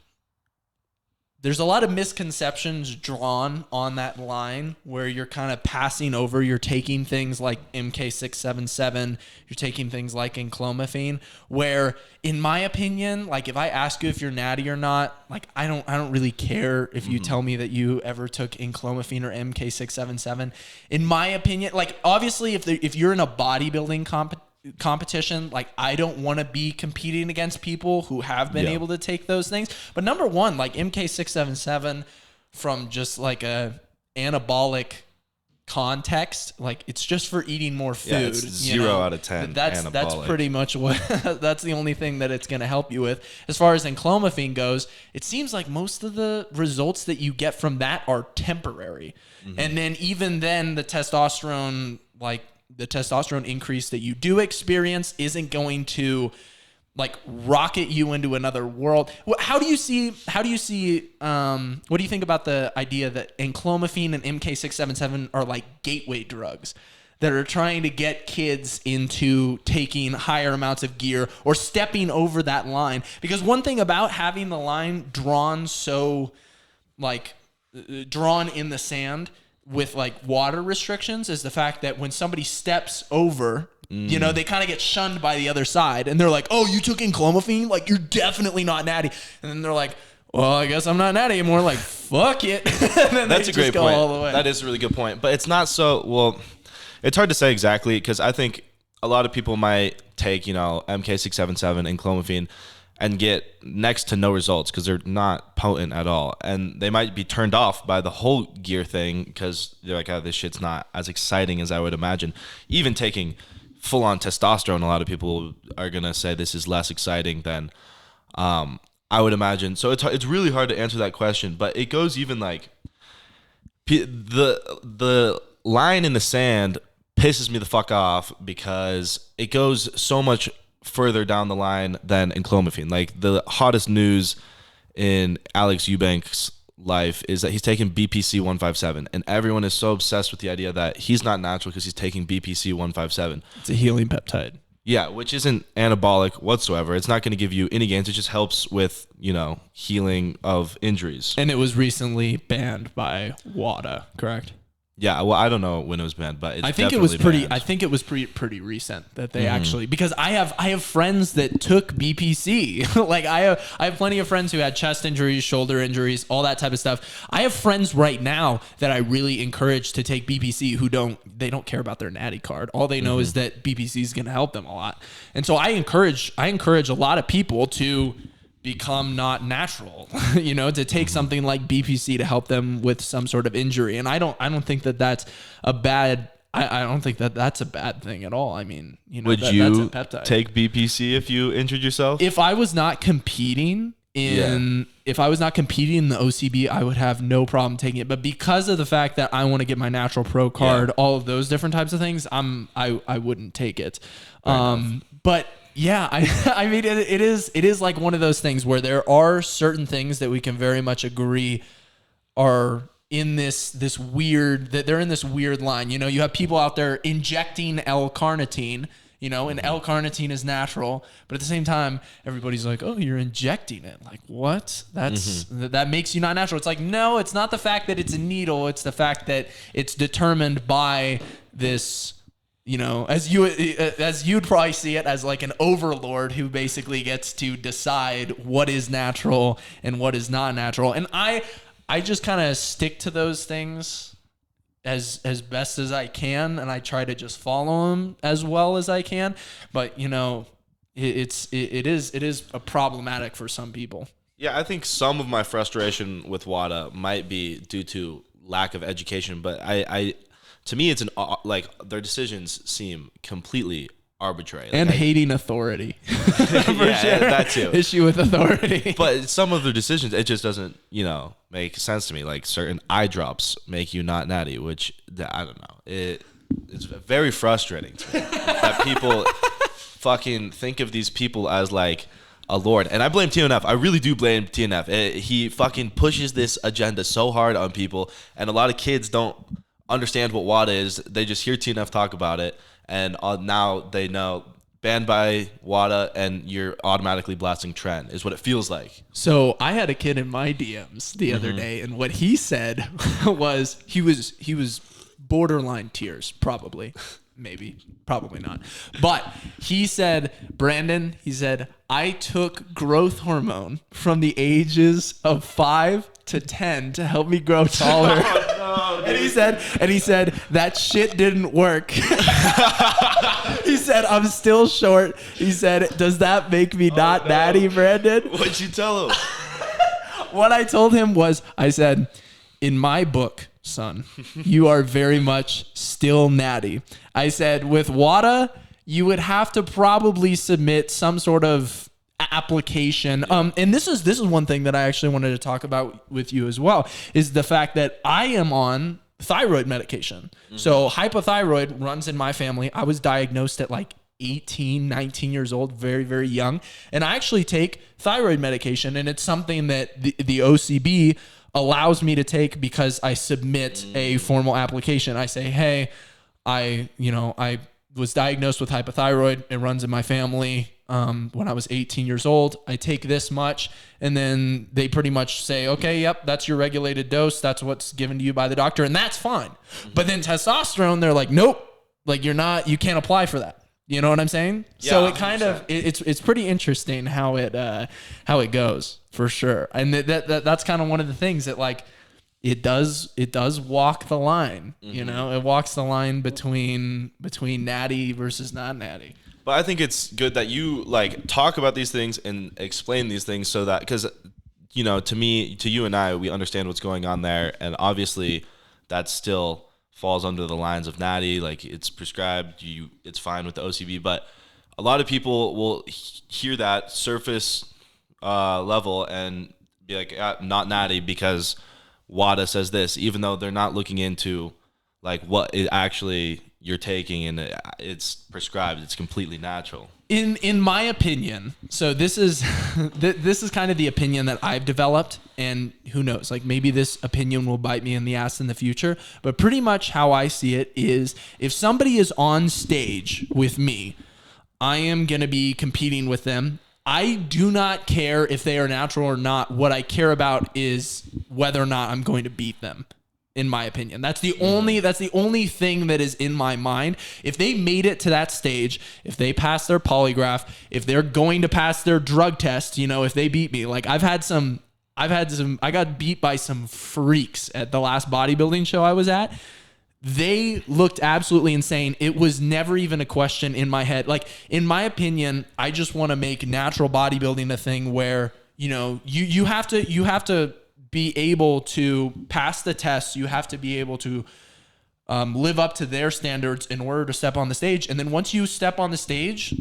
Speaker 1: There's a lot of misconceptions drawn on that line where you're kind of passing over. You're taking things like MK677. You're taking things like Enclomiphene, where, in my opinion, like, if I ask you if you're natty or not, like, I don't really care if you tell me that you ever took Enclomiphene or MK677. In my opinion, like, obviously, if you're in a bodybuilding competition, like, I don't want to be competing against people who have been able to take those things. But number one, like, MK677, from just like a anabolic context, like, it's just for eating more food.
Speaker 2: Yeah, it's 0 out of 10.
Speaker 1: That's pretty much what that's the only thing that it's going to help you with. As far as Enclomiphene goes, it seems like most of the results that you get from that are temporary. And then even then, the testosterone increase that you do experience isn't going to, like, rocket you into another world. What do you think about the idea that Enclomiphene and MK677 are like gateway drugs that are trying to get kids into taking higher amounts of gear or stepping over that line? Because one thing about having the line drawn in the sand with like water restrictions is the fact that when somebody steps over, they kind of get shunned by the other side, and they're like, "Oh, you took Enclomiphene? Like, you're definitely not natty." And then they're like, "Well, I guess I'm not natty anymore." Like, fuck it. And then
Speaker 2: that's a great point.
Speaker 1: All the way.
Speaker 2: That is a really good point, but it's not so well. It's hard to say exactly, because I think a lot of people might take MK677 and Enclomiphene and get next to no results because they're not potent at all. And they might be turned off by the whole gear thing because they're like, "Oh, this shit's not as exciting as I would imagine." Even taking full-on testosterone, a lot of people are going to say this is less exciting than I would imagine. So it's really hard to answer that question. But it goes even like the line in the sand pisses me the fuck off because it goes so much further down the line than Enclomiphene. Like, the hottest news in Alex Eubanks' life is that he's taking BPC 157, and everyone is so obsessed with the idea that he's not natural because he's taking BPC 157.
Speaker 1: It's a healing peptide.
Speaker 2: Yeah, which isn't anabolic whatsoever. It's not going to give you any gains. It just helps with, healing of injuries.
Speaker 1: And it was recently banned by WADA, correct?
Speaker 2: Yeah, well, I don't know when it was banned, but
Speaker 1: I think it was pretty recent that they actually, because I have friends that took BPC. Like, I have plenty of friends who had chest injuries, shoulder injuries, all that type of stuff. I have friends right now that I really encourage to take BPC who don't care about their natty card. All they know is that BPC is going to help them a lot. And so I encourage a lot of people to become not natural, to take something like BPC to help them with some sort of injury. And I don't think that that's a bad, I don't think that that's a bad thing at all. I mean,
Speaker 2: would you take BPC if you injured yourself?
Speaker 1: If I was not competing in the OCB, I would have no problem taking it. But because of the fact that I want to get my natural pro card, all of those different types of things, I wouldn't take it. But yeah, I mean, it is like one of those things where there are certain things that we can very much agree are in this weird, that they're in this weird line. You know, you have people out there injecting L-carnitine, you know, and L-carnitine is natural, but at the same time, everybody's like, oh, you're injecting it. Like, what? That makes you not natural. It's like, no, it's not the fact that it's a needle. It's the fact that it's determined by this, you know, as you'd probably see it, as like an overlord who basically gets to decide what is natural and what is not natural. And I just kind of stick to those things as best as I can, and I try to just follow them as well as I can. But you know, it is a problematic for some people.
Speaker 2: Yeah, I think some of my frustration with WADA might be due to lack of education, but I to me, it's like their decisions seem completely arbitrary. Like,
Speaker 1: and hating authority.
Speaker 2: Yeah, sure. That too.
Speaker 1: Issue with authority.
Speaker 2: But some of their decisions, it just doesn't, you know, make sense to me. Like certain eye drops make you not natty, which I don't know. It's very frustrating to me that people fucking think of these people as like a lord. And I blame TNF. I really do blame TNF. He fucking pushes this agenda so hard on people, and a lot of kids don't understand what WADA is. They just hear TNF talk about it, and now they know banned by WADA, and you're automatically blasting trend is what it feels like.
Speaker 1: So I had a kid in my DMs the other day, and what he said was he was borderline tears, probably. Maybe, probably not. But he said, Brandon, he said, I took growth hormone from the ages of 5 to 10 to help me grow taller. Oh, no, and he said that shit didn't work. He said, I'm still short. He said, does that make me not natty, Brandon?
Speaker 2: What'd you tell him?
Speaker 1: What I told him was, I said, in my book, son, you are very much still natty. I said, with WADA, you would have to probably submit some sort of application. And this is one thing that I actually wanted to talk about with you as well, is the fact that I am on thyroid medication. So hypothyroid runs in my family. I was diagnosed at like 18, 19 years old, very, very young. And I actually take thyroid medication, and it's something that the OCB allows me to take because I submit a formal application. I say, hey, I was diagnosed with hypothyroid. It runs in my family. When I was 18 years old, I take this much, and then they pretty much say, okay, yep, that's your regulated dose. That's what's given to you by the doctor, and that's fine. But then testosterone, they're like, nope, like you can't apply for that. You know what I'm saying? Yeah, so it kind 100%. Of it's pretty interesting how it goes, for sure. And that's kind of one of the things that like it does walk the line. You know, it walks the line between natty versus not natty.
Speaker 2: But I think it's good that you like talk about these things and explain these things, so that, because you know, to you and I, we understand what's going on there, and obviously that still falls under the lines of natty. Like it's prescribed, it's fine with the OCB, but a lot of people will hear that surface level and be like, not natty because WADA says this, even though they're not looking into like what it actually you're taking, and it's prescribed. It's completely natural.
Speaker 1: In my opinion, so this is this is kind of the opinion that I've developed, and who knows, like maybe this opinion will bite me in the ass in the future, but pretty much how I see it is, if somebody is on stage with me, I am going to be competing with them. I do not care if they are natural or not. What I care about is whether or not I'm going to beat them. In my opinion, that's the only thing that is in my mind. If they made it to that stage, if they pass their polygraph, if they're going to pass their drug test, you know, if they beat me, like I got beat by some freaks at the last bodybuilding show I was at. They looked absolutely insane. It was never even a question in my head. Like, in my opinion, I just want to make natural bodybuilding a thing where, you know, you have to be able to pass the tests. You have to be able to live up to their standards in order to step on the stage. And then once you step on the stage,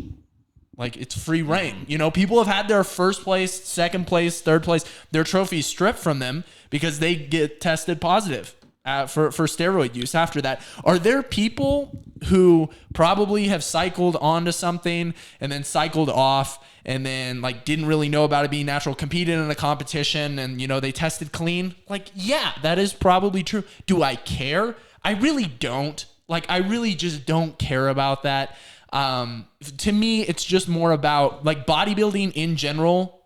Speaker 1: like, it's free reign. You know, people have had their first place, second place, third place, their trophies stripped from them because they get tested positive. for steroid use after that. Are there people who probably have cycled onto something and then cycled off and then like didn't really know about it being natural, competed in a competition and, you know, they tested clean? Like, yeah, that is probably true. Do I care? I really don't. Like, I really just don't care about that. To me, it's just more about like bodybuilding in general.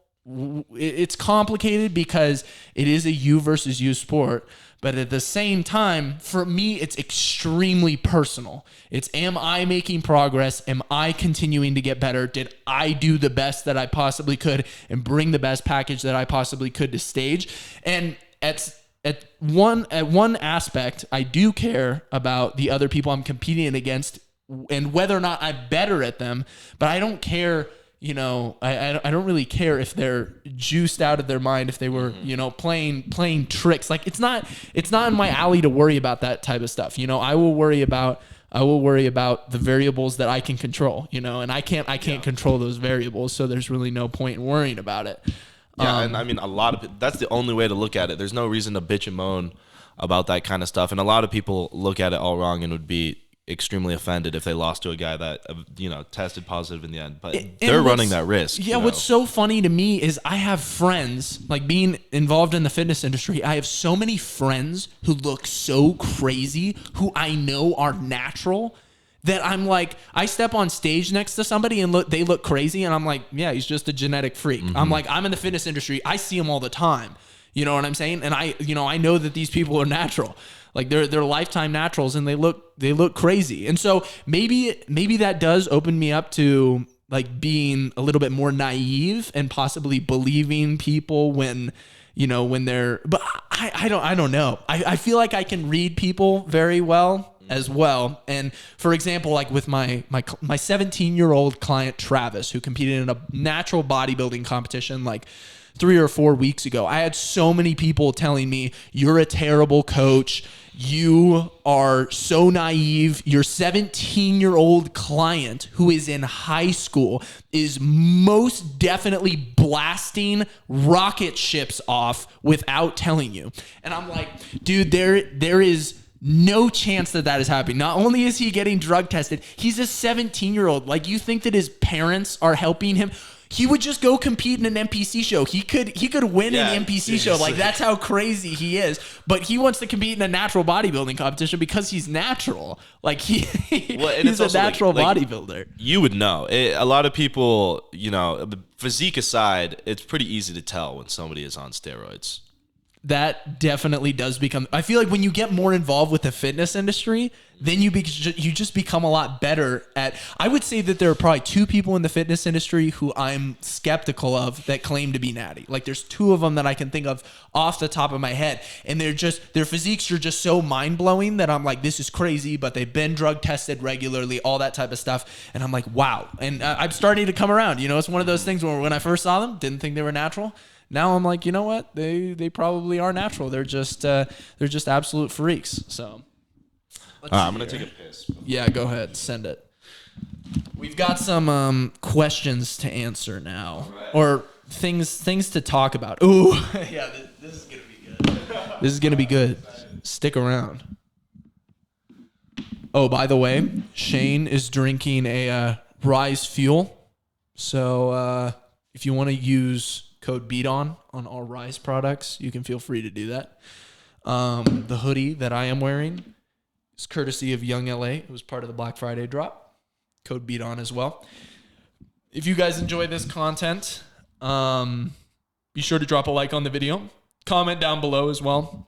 Speaker 1: It's complicated because it is a you versus you sport. But at the same time, for me, it's extremely personal. It's, am I making progress? Am I continuing to get better? Did I do the best that I possibly could and bring the best package that I possibly could to stage? And at one aspect, I do care about the other people I'm competing against and whether or not I'm better at them, but I don't care. You know, I don't really care if they're juiced out of their mind, if they were, you know, playing tricks. Like, it's not in my alley to worry about that type of stuff. You know, I will worry about the variables that I can control, you know, and I can't control those variables. So there's really no point in worrying about it.
Speaker 2: Yeah. And I mean, that's the only way to look at it. There's no reason to bitch and moan about that kind of stuff. And a lot of people look at it all wrong and would be extremely offended if they lost to a guy that, you know, tested positive in the end, but they're running that risk.
Speaker 1: Yeah. What's so funny to me is I have friends, like being involved in the fitness industry, I have so many friends who look so crazy, who I know are natural, that I'm like, I step on stage next to somebody and they look crazy, and I'm like, yeah, he's just a genetic freak. I'm like, I'm in the fitness industry, I see him all the time. You know what I'm saying? And I know that these people are natural. Like they're lifetime naturals, and they look crazy. And so maybe that does open me up to like being a little bit more naive and possibly believing people when they're, but I don't know. I feel like I can read people very well as well. And for example, like with my 17-year-old client, Travis, who competed in a natural bodybuilding competition, like 3 or 4 weeks ago, I had so many people telling me, you're a terrible coach. You are so naive. Your 17-year-old client who is in high school is most definitely blasting rocket ships off without telling you. And I'm like, dude, there is no chance that is happening. Not only is he getting drug tested, he's a 17-year-old. Like, you think that his parents are helping him? He would just go compete in an NPC show. He could win an NPC show. Like, that's how crazy he is. But he wants to compete in a natural bodybuilding competition because he's natural. Like, he's a natural bodybuilder.
Speaker 2: You would know. A lot of people, you know, physique aside, it's pretty easy to tell when somebody is on steroids.
Speaker 1: That definitely does become, I feel like when you get more involved with the fitness industry, then you just become a lot better at, I would say that there are probably 2 people in the fitness industry who I'm skeptical of that claim to be natty. Like, there's 2 of them that I can think of off the top of my head. And their physiques are just so mind blowing that I'm like, this is crazy, but they've been drug tested regularly, all that type of stuff. And I'm like, wow. And I'm starting to come around. You know, it's one of those things where when I first saw them, didn't think they were natural. Now I'm like, you know what? They probably are natural. They're just absolute freaks. So
Speaker 2: I'm gonna take a piss.
Speaker 1: Yeah, go ahead. Send it. We've got some questions to answer now, or things to talk about. Ooh, yeah, this is gonna be good. This is gonna be good. Stick around. Oh, by the way, Shane is drinking a Rise Fuel. So if you want to use code BEATON on all Rise products, you can feel free to do that. The hoodie that I am wearing is courtesy of Young LA. It was part of the Black Friday drop. Code BEATON as well. If you guys enjoy this content, be sure to drop a like on the video. Comment down below as well.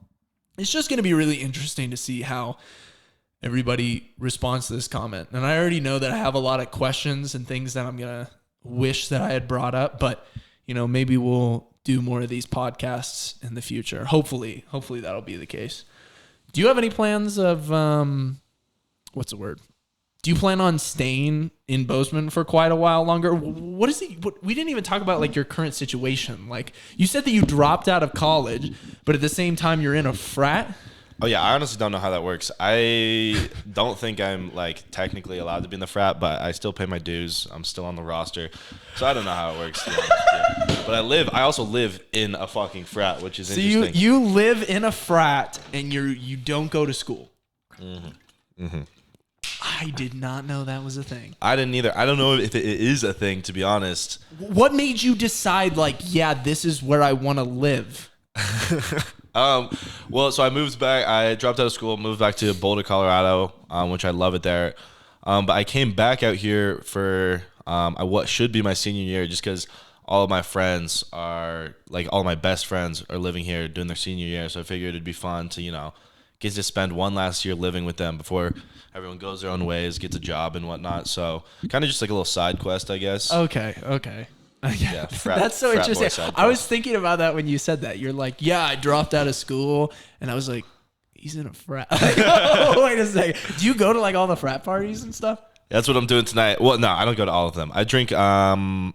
Speaker 1: It's just going to be really interesting to see how everybody responds to this comment. And I already know that I have a lot of questions and things that I'm going to wish that I had brought up, but you know, maybe we'll do more of these podcasts in the future. Hopefully that'll be the case. Do you have any plans of, what's the word? Do you plan on staying in Bozeman for quite a while longer? We didn't even talk about like your current situation. Like, you said that you dropped out of college, but at the same time you're in a frat.
Speaker 2: Oh yeah, I honestly don't know how that works. I don't think I'm like technically allowed to be in the frat, but I still pay my dues. I'm still on the roster, so I don't know how it works. To be honest with you. But I also live in a fucking frat, which is
Speaker 1: So
Speaker 2: interesting.
Speaker 1: you live in a frat and you don't go to school. I did not know that was a thing.
Speaker 2: I didn't either. I don't know if it is a thing, to be honest.
Speaker 1: What made you decide, like, yeah, this is where I want to live?
Speaker 2: Well, so I moved back. I dropped out of school, moved back to Boulder, Colorado, which I love it there. But I came back out here for what should be my senior year, just because all of my friends are, like, all of my best friends are living here doing their senior year. So I figured it'd be fun to, get to spend one last year living with them before everyone goes their own ways, gets a job and whatnot. So kind of just like a little side quest, I guess.
Speaker 1: Okay.
Speaker 2: Yeah,
Speaker 1: That's so
Speaker 2: frat boy
Speaker 1: interesting.
Speaker 2: side
Speaker 1: I was
Speaker 2: quest.
Speaker 1: thinking about that when you said that. You're like, yeah, I dropped out of school, and I was like, he's in a frat. Like, oh, wait a second. Do you go to like all the frat parties and stuff?
Speaker 2: That's what I'm doing tonight. Well, no, I don't go to all of them. I drink on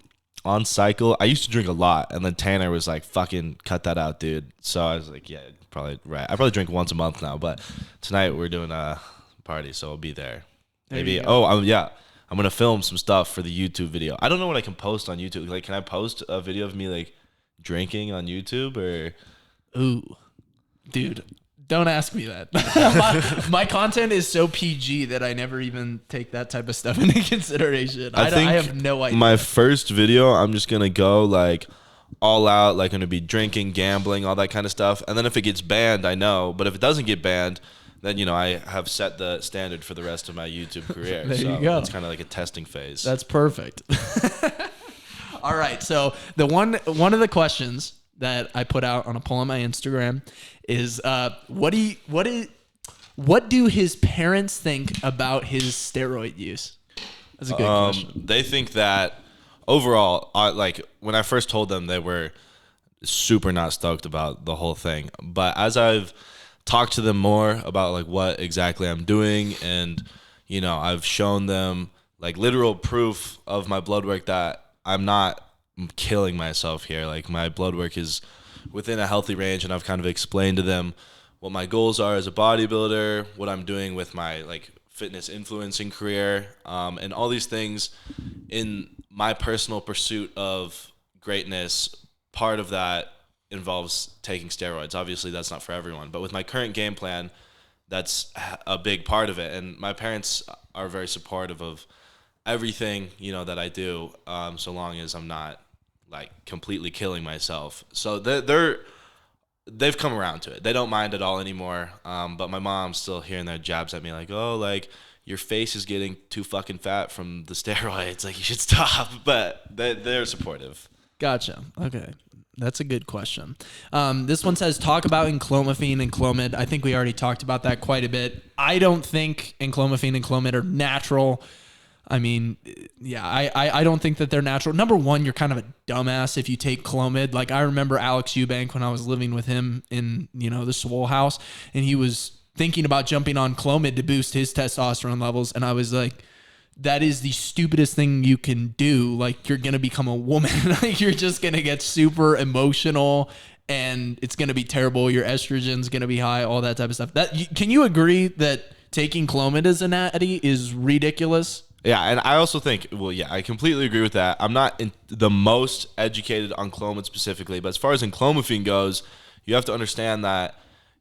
Speaker 2: cycle. I used to drink a lot, and then Tanner was like, fucking cut that out, dude. So I was like, yeah, probably right. I probably drink once a month now, but tonight we're doing a party, so I'll be there. Maybe. I'm gonna film some stuff for the YouTube video. I don't know what I can post on YouTube. Like, can I post a video of me like drinking on YouTube or?
Speaker 1: Ooh, dude, don't ask me that. my content is so PG that I never even take that type of stuff into consideration. I have no idea.
Speaker 2: My first video, I'm just gonna go like all out, like gonna be drinking, gambling, all that kind of stuff. And then if it gets banned, I know. But if it doesn't get banned, then I have set the standard for the rest of my YouTube career.
Speaker 1: There you go.
Speaker 2: It's kind of like a testing phase.
Speaker 1: That's perfect. All right. So the one of the questions that I put out on a poll on my Instagram is what do his parents think about his steroid use? That's a good question.
Speaker 2: They think that overall, like when I first told them, they were super not stoked about the whole thing. But as I've talked to them more about like what exactly I'm doing, and I've shown them like literal proof of my blood work that I'm not killing myself here. Like my blood work is within a healthy range, and I've kind of explained to them what my goals are as a bodybuilder, what I'm doing with my like fitness influencing career, and all these things in my personal pursuit of greatness. Part of that involves taking steroids. Obviously, that's not for everyone. But with my current game plan, that's a big part of it. And my parents are very supportive of everything, that I do, so long as I'm not, like, completely killing myself. So they've come around to it. They don't mind at all anymore. But my mom's still hearing their jabs at me like, oh, like, your face is getting too fucking fat from the steroids. Like, you should stop. But they're supportive.
Speaker 1: Gotcha. Okay. That's a good question. This one says, talk about Enclomiphene and Clomid. I think we already talked about that quite a bit. I don't think Enclomiphene and Clomid are natural. I mean, yeah, I don't think that they're natural. Number one, you're kind of a dumbass if you take Clomid. Like, I remember Alex Eubank when I was living with him in, the Swole house, and he was thinking about jumping on Clomid to boost his testosterone levels. And I was like, that is the stupidest thing you can do. Like, you're going to become a woman. Like, you're just going to get super emotional and it's going to be terrible. Your estrogen's going to be high, all that type of stuff. Can you agree that taking Clomid as a natty is ridiculous?
Speaker 2: Yeah, and I also think, I completely agree with that. I'm not the most educated on Clomid specifically, but as far as Enclomiphene goes, you have to understand that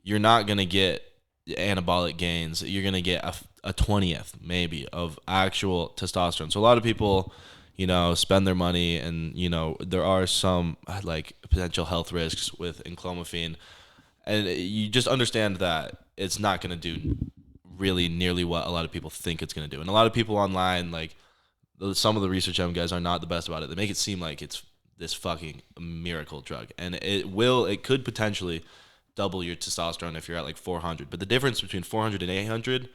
Speaker 2: you're not going to get anabolic gains. You're going to get a 20th maybe of actual testosterone. So a lot of people, spend their money, and, there are some like potential health risks with Enclomiphene, and you just understand that it's not going to do really nearly what a lot of people think it's going to do. And a lot of people online, like some of the research guys, are not the best about it. They make it seem like it's this fucking miracle drug, and it could potentially double your testosterone if you're at like 400. But the difference between 400 and 800,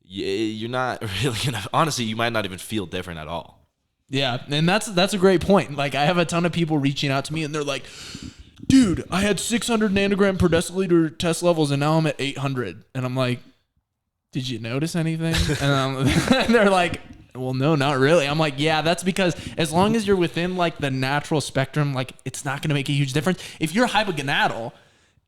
Speaker 2: you're not really gonna, honestly, you might not even feel different at all.
Speaker 1: Yeah, and that's a great point. Like, I have a ton of people reaching out to me, and they're like, dude, I had 600 nanogram per deciliter test levels, and now I'm at 800. And I'm like, did you notice anything? And they're like, well, no, not really. I'm like, yeah, that's because as long as you're within like the natural spectrum, like, it's not going to make a huge difference. If you're hypogonadal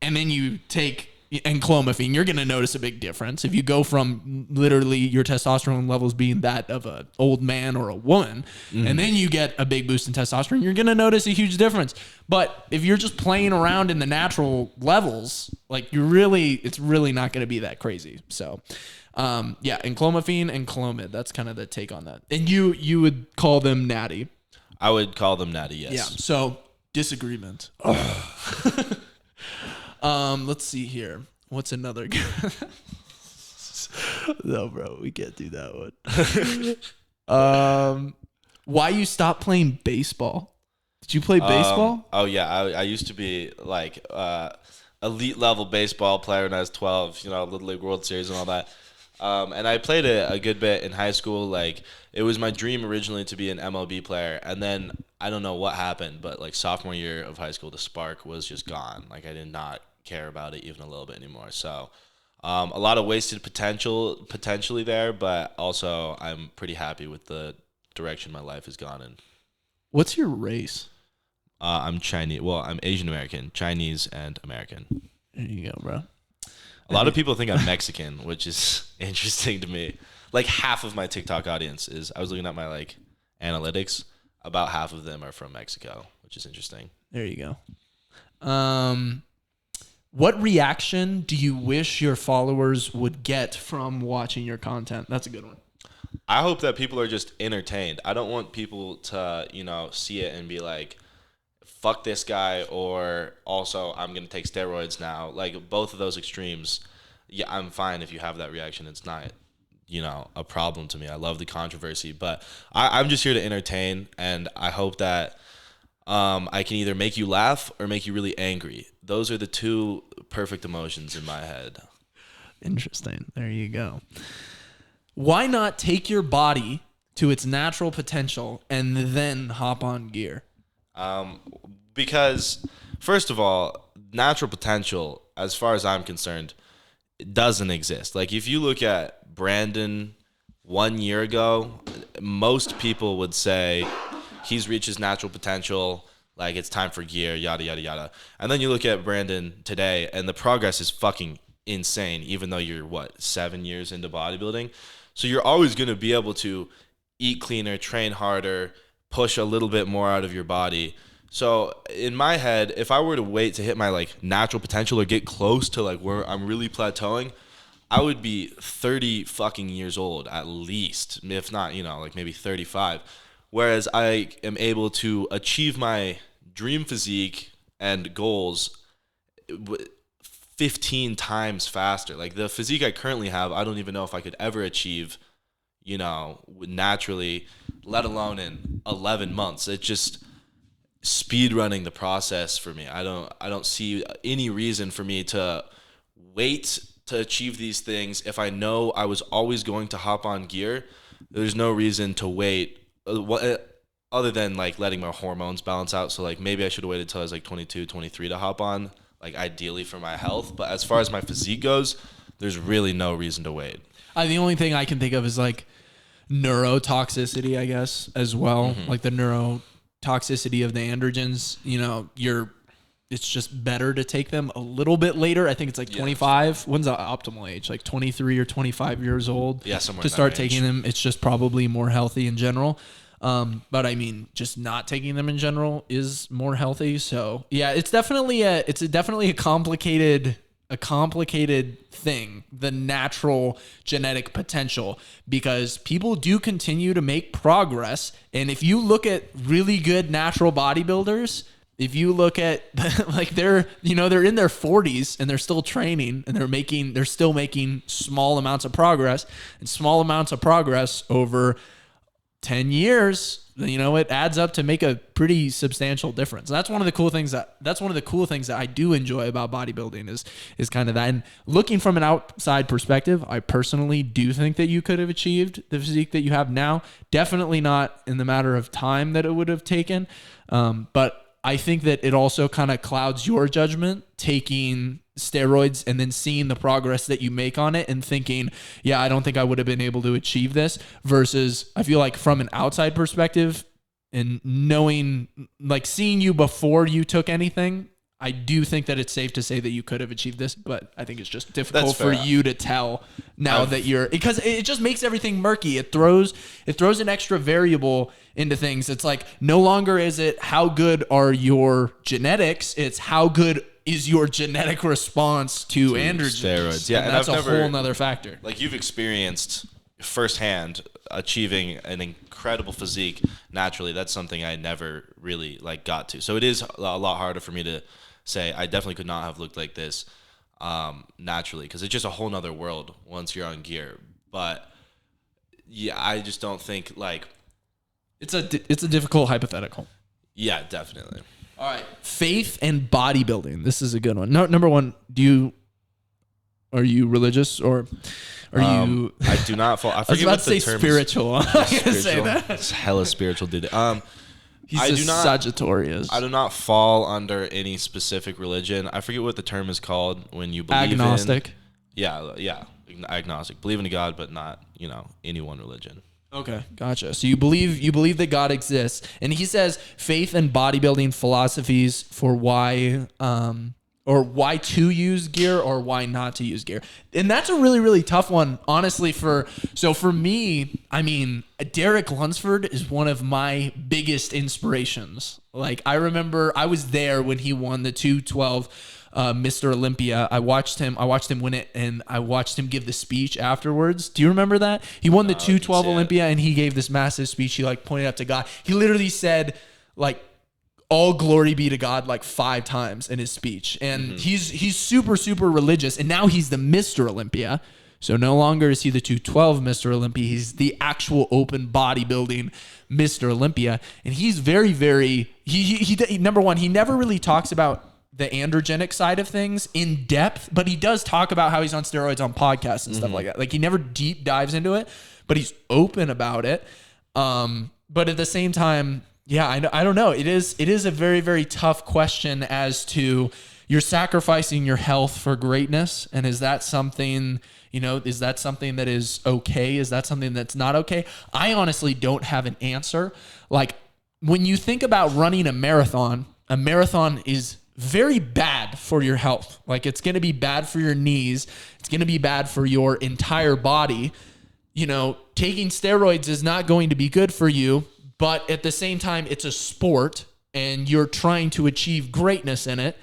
Speaker 1: and then you take enclomiphene, you're going to notice a big difference. If you go from literally your testosterone levels being that of an old man or a woman, and then you get a big boost in testosterone, you're going to notice a huge difference. But if you're just playing around in the natural levels, like it's really not going to be that crazy. So, enclomiphene and Clomid, that's kind of the take on that. And you would call them Natty.
Speaker 2: I would call them Natty, yes.
Speaker 1: Yeah. So disagreement. Let's see here. What's another good? No, bro, we can't do that one. Why you stopped playing baseball? Did you play baseball?
Speaker 2: Oh yeah, I used to be like elite level baseball player when I was 12. Little League World Series and all that. And I played a good bit in high school. Like, it was my dream originally to be an MLB player, and then I don't know what happened, but like sophomore year of high school, the spark was just gone. Like, I did not care about it even a little bit anymore. So a lot of wasted potentially there, but also I'm pretty happy with the direction my life has gone in.
Speaker 1: What's your race?
Speaker 2: I'm Chinese. Well, I'm Asian American, Chinese, and American.
Speaker 1: There you go, bro.
Speaker 2: A lot of people think I'm Mexican, which is interesting to me. Like, half of my TikTok audience is, I was looking at my like analytics, about half of them are from Mexico, which is interesting.
Speaker 1: There you go. What reaction do you wish your followers would get from watching your content? That's a good one.
Speaker 2: I hope that people are just entertained. I don't want people to, see it and be like, fuck this guy, or also I'm going to take steroids now. Like, both of those extremes, yeah, I'm fine if you have that reaction. It's not, a problem to me. I love the controversy, but I'm just here to entertain, and I hope that I can either make you laugh or make you really angry. Those are the two perfect emotions in my head.
Speaker 1: Interesting. There you go. Why not take your body to its natural potential and then hop on gear?
Speaker 2: Because, first of all, natural potential, as far as I'm concerned, it doesn't exist. Like, if you look at Brandon 1 year ago, most people would say he's reached his natural potential, like, it's time for gear, yada, yada, yada. And then you look at Brandon today, and the progress is fucking insane, even though you're, 7 years into bodybuilding? So you're always going to be able to eat cleaner, train harder, push a little bit more out of your body. So in my head, if I were to wait to hit my like natural potential or get close to like where I'm really plateauing, I would be 30 fucking years old at least, if not, like maybe 35. Whereas I am able to achieve my dream physique and goals 15 times faster. Like, the physique I currently have, I don't even know if I could ever achieve, naturally, let alone in 11 months. It's just speed running the process for me. I don't see any reason for me to wait to achieve these things. If I know I was always going to hop on gear, there's no reason to wait other than like letting my hormones balance out. So like maybe I should have waited till I was like 22, 23 to hop on, like ideally for my health. But as far as my physique goes, there's really no reason to wait.
Speaker 1: The only thing I can think of is like neurotoxicity, I guess, as well. Mm-hmm. Like the neurotoxicity of the androgens, it's just better to take them a little bit later. I think it's like 25. When's the optimal age? Like 23 or 25 years old.
Speaker 2: Yeah, somewhere
Speaker 1: to start taking them. It's just probably more healthy in general. But I mean, just not taking them in general is more healthy. So yeah, it's definitely a complicated thing, the natural genetic potential, because people do continue to make progress. And if you look at really good natural bodybuilders, if you look at like they're in their 40s and they're still training and they're still making small amounts of progress, and small amounts of progress over 10 years, it adds up to make a pretty substantial difference. That's one of the cool things that I do enjoy about bodybuilding is kind of that. And looking from an outside perspective, I personally do think that you could have achieved the physique that you have now. Definitely not in the matter of time that it would have taken. But I think that it also kind of clouds your judgment taking steroids and then seeing the progress that you make on it and thinking, yeah, I don't think I would have been able to achieve this, versus I feel like from an outside perspective and knowing, like seeing you before you took anything, I do think that it's safe to say that you could have achieved this, but I think it's just difficult for
Speaker 2: fair.
Speaker 1: you to tell now that you're, because it just makes everything murky. It throws an extra variable into things. It's like no longer is it how good are your genetics, it's how good is your genetic response to androgens.
Speaker 2: Steroids. Yeah,
Speaker 1: and that's a whole nother factor.
Speaker 2: Like you've experienced firsthand achieving an incredible physique naturally. That's something I never really like got to. So it is a lot harder for me to say I definitely could not have looked like this naturally, because it's just a whole nother world once you're on gear. But yeah, I just don't think like
Speaker 1: it's a difficult hypothetical.
Speaker 2: Yeah, definitely.
Speaker 1: All right, faith and bodybuilding. This is a good one. No, number one, are you religious or are you?
Speaker 2: I do not fall. I
Speaker 1: was
Speaker 2: forget
Speaker 1: about
Speaker 2: what
Speaker 1: to
Speaker 2: the
Speaker 1: say
Speaker 2: term
Speaker 1: spiritual. I'm gonna say
Speaker 2: spiritual.
Speaker 1: that.
Speaker 2: It's hella spiritual, dude.
Speaker 1: He's
Speaker 2: I
Speaker 1: a
Speaker 2: do not.
Speaker 1: Sagittarius.
Speaker 2: I do not fall under any specific religion. I forget what the term is called when you believe
Speaker 1: agnostic.
Speaker 2: Yeah, agnostic. Believe in a God, but not any one religion.
Speaker 1: Okay, gotcha. So you believe that God exists, and he says faith and bodybuilding philosophies for why or why to use gear or why not to use gear. And that's a really, really tough one, honestly. For me, I mean, Derek Lunsford is one of my biggest inspirations. Like, I remember I was there when he won the 212 Mr. Olympia. I watched him win it, and I watched him give the speech afterwards. Do you remember that? He won the 212 Olympia, and he gave this massive speech. He like pointed up to God. He literally said like, all glory be to God like 5 times in his speech. And he's super, super religious. And now he's the Mr. Olympia. So no longer is he the 212 Mr. Olympia. He's the actual open bodybuilding Mr. Olympia. And he's very, very, he number one, he never really talks about the androgenic side of things in depth, but he does talk about how he's on steroids on podcasts and stuff like that. Like, he never deep dives into it, but he's open about it. But at the same time, yeah, I don't know. It is a very, very tough question as to you're sacrificing your health for greatness. And is that something, is that something that is okay? Is that something that's not okay? I honestly don't have an answer. Like, when you think about running a marathon is very bad for your health. Like, it's going to be bad for your knees. It's going to be bad for your entire body. Taking steroids is not going to be good for you. But at the same time, it's a sport, and you're trying to achieve greatness in it,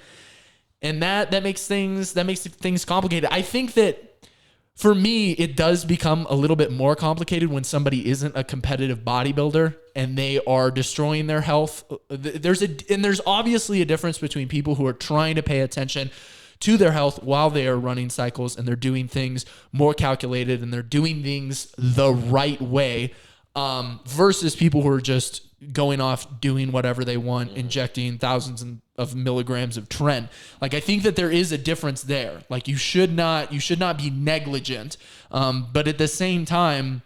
Speaker 1: and that makes things complicated. I think that for me, it does become a little bit more complicated when somebody isn't a competitive bodybuilder and they are destroying their health. There's obviously a difference between people who are trying to pay attention to their health while they are running cycles and they're doing things more calculated and they're doing things the right way. Versus people who are just going off doing whatever they want, injecting thousands of milligrams of tren. Like, I think that there is a difference there. Like, you should not be negligent. But at the same time,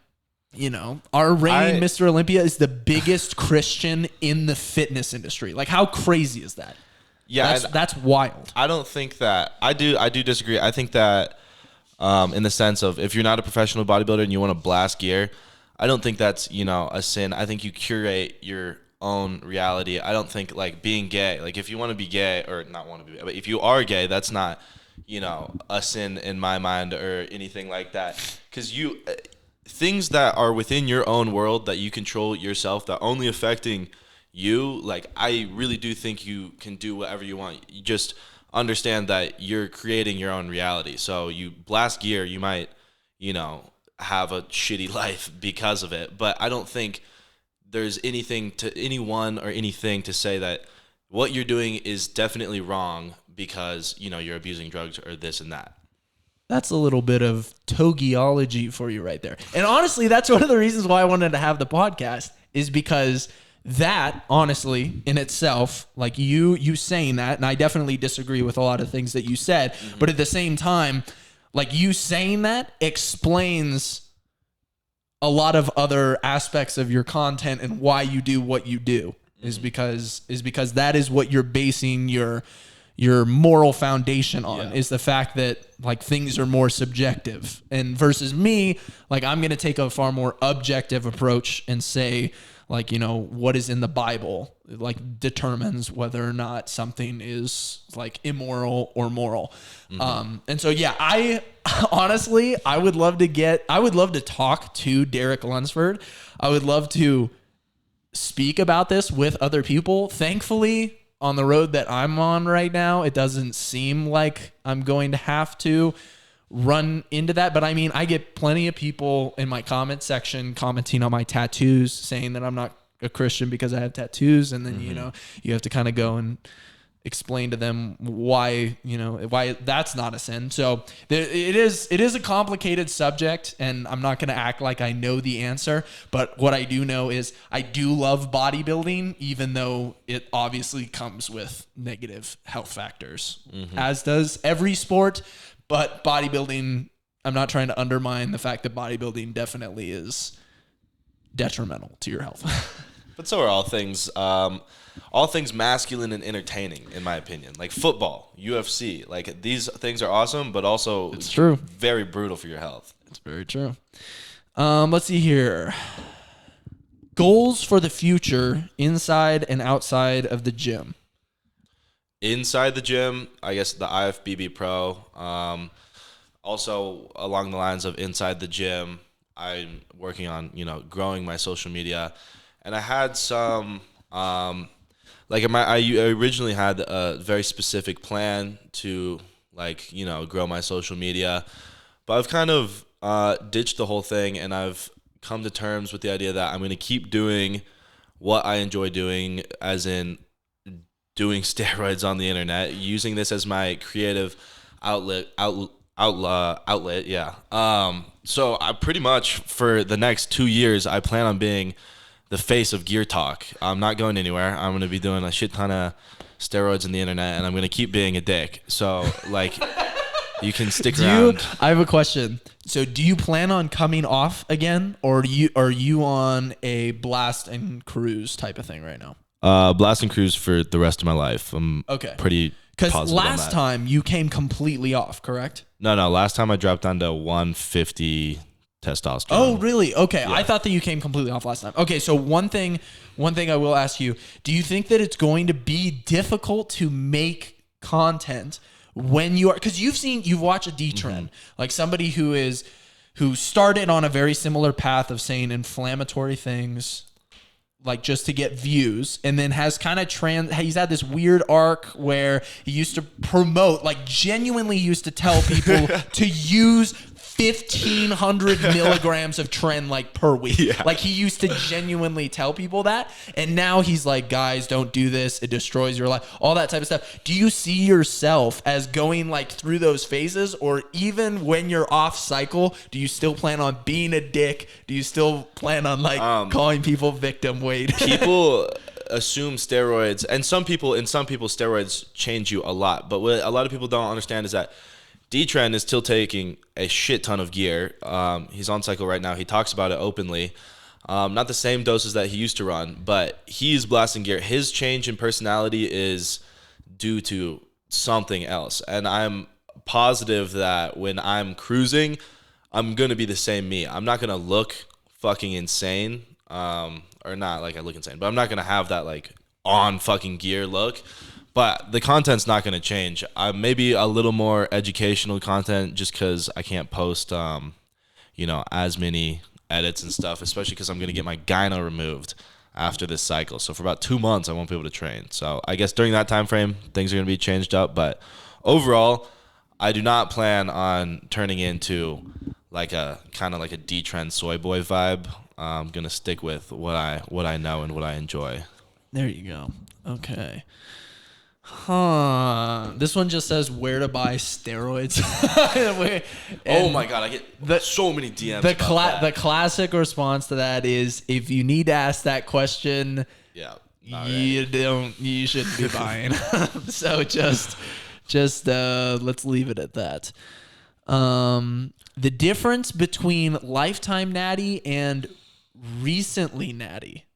Speaker 1: our reigning Mr. Olympia is the biggest Christian in the fitness industry. Like, how crazy is that?
Speaker 2: Yeah,
Speaker 1: that's wild.
Speaker 2: I don't think that I do disagree. I think that in the sense of, if you're not a professional bodybuilder and you want to blast gear, I don't think that's, a sin. I think you curate your own reality. I don't think, like, being gay, like, if you want to be gay, or not want to be, but if you are gay, that's not, a sin in my mind or anything like that. Because things that are within your own world that you control yourself, that only affecting you, like, I really do think you can do whatever you want. You just understand that you're creating your own reality. So you blast gear, you might, have a shitty life because of it, but I don't think there's anything to anyone or anything to say that what you're doing is definitely wrong because you're abusing drugs or this and that.
Speaker 1: That's a little bit of Togiology for you right there. And honestly, that's one of the reasons why I wanted to have the podcast, is because that, honestly, in itself, like you saying that, and I definitely disagree with a lot of things that you said, but at the same time, like, you saying that explains a lot of other aspects of your content and why you do what you do, is because that is what you're basing your your moral foundation on
Speaker 2: Yeah.
Speaker 1: is the fact that like things are more subjective, and versus me, like I'm going to take a far more objective approach and say like, you know, what is in the Bible like determines whether or not something is like immoral or moral. And so, yeah, I honestly, I would love to talk to Derek Lunsford. I would love to speak about this with other people. Thankfully, on the road that I'm on right now, it doesn't seem like I'm going to have to run into that. But I mean, I get plenty of people in my comment section commenting on my tattoos, saying that I'm not a Christian because I have tattoos. And then, you know, you have to kind of go and explain to them why, you know, why that's not a sin. So it is a complicated subject, and I'm not going to act like I know the answer, but what I do know is I do love bodybuilding, even though it obviously comes with negative health factors, as does every sport. But bodybuilding, I'm not trying to undermine the fact that bodybuilding definitely is detrimental to your health.
Speaker 2: But so are all things masculine and entertaining, in my opinion. Like football, UFC, like these things are awesome, but also
Speaker 1: It's true.
Speaker 2: very brutal for your health.
Speaker 1: It's very true. Let's see here. Goals for the future inside and outside of the gym.
Speaker 2: Inside the gym, I guess the IFBB Pro. Also along the lines of inside the gym, I'm working on, you know, growing my social media. And I had some, I originally had a very specific plan to, like, you know, grow my social media. But I've kind of ditched the whole thing, and I've come to terms with the idea that I'm going to keep doing what I enjoy doing, as in doing steroids on the internet, using this as my creative outlet. Yeah. So I pretty much for the next 2 years, I plan on being the face of Gear Talk. I'm not going anywhere. I'm going to be doing a shit ton of steroids on the internet, and I'm going to keep being a dick. So like, you can stick around.
Speaker 1: I have a question. So do you plan on coming off again, or are you on a blast and cruise type of thing right now?
Speaker 2: Blast and cruise for the rest of my life. I'm pretty
Speaker 1: because
Speaker 2: positive on
Speaker 1: last
Speaker 2: that.
Speaker 1: time you came completely off, correct?
Speaker 2: No. Last time I dropped down to 150 testosterone.
Speaker 1: Oh, really? Okay.
Speaker 2: Yeah.
Speaker 1: I thought that you came completely off last time. Okay, so one thing I will ask you, do you think that it's going to be difficult to make content when you are, because you've watched a D-trend, like somebody who started on a very similar path of saying inflammatory things, like just to get views, and then has kind of he's had this weird arc where he used to promote, like genuinely used to tell people to use 1,500 milligrams of tren like per week. Yeah. Like he used to genuinely tell people that. And now he's like, guys, don't do this. It destroys your life. All that type of stuff. Do you see yourself as going like through those phases, or even when you're off cycle, do you still plan on being a dick? Do you still plan on like calling people victim weight?
Speaker 2: People assume steroids, and in some people steroids change you a lot. But what a lot of people don't understand is that D-Trend is still taking a shit ton of gear. He's on cycle right now. He talks about it openly. Not the same doses that he used to run, but he's blasting gear. His change in personality is due to something else. And I'm positive that when I'm cruising, I'm going to be the same me. I'm not going to look fucking insane. Or not like I look insane, but I'm not going to have that like on fucking gear look. But the content's not going to change. Maybe a little more educational content, just because I can't post, as many edits and stuff, especially because I'm going to get my gyno removed after this cycle. So for about 2 months, I won't be able to train. So I guess during that time frame, things are going to be changed up. But overall, I do not plan on turning into like a kind of like a D-Trend soy boy vibe. I'm going to stick with what I know and what I enjoy.
Speaker 1: There you go. Okay. This one just says where to buy steroids.
Speaker 2: Oh my god, I get so many DMs.
Speaker 1: The classic response to that is, if you need to ask that question, you shouldn't be buying. So just let's leave it at that. The difference between lifetime Natty and recently Natty.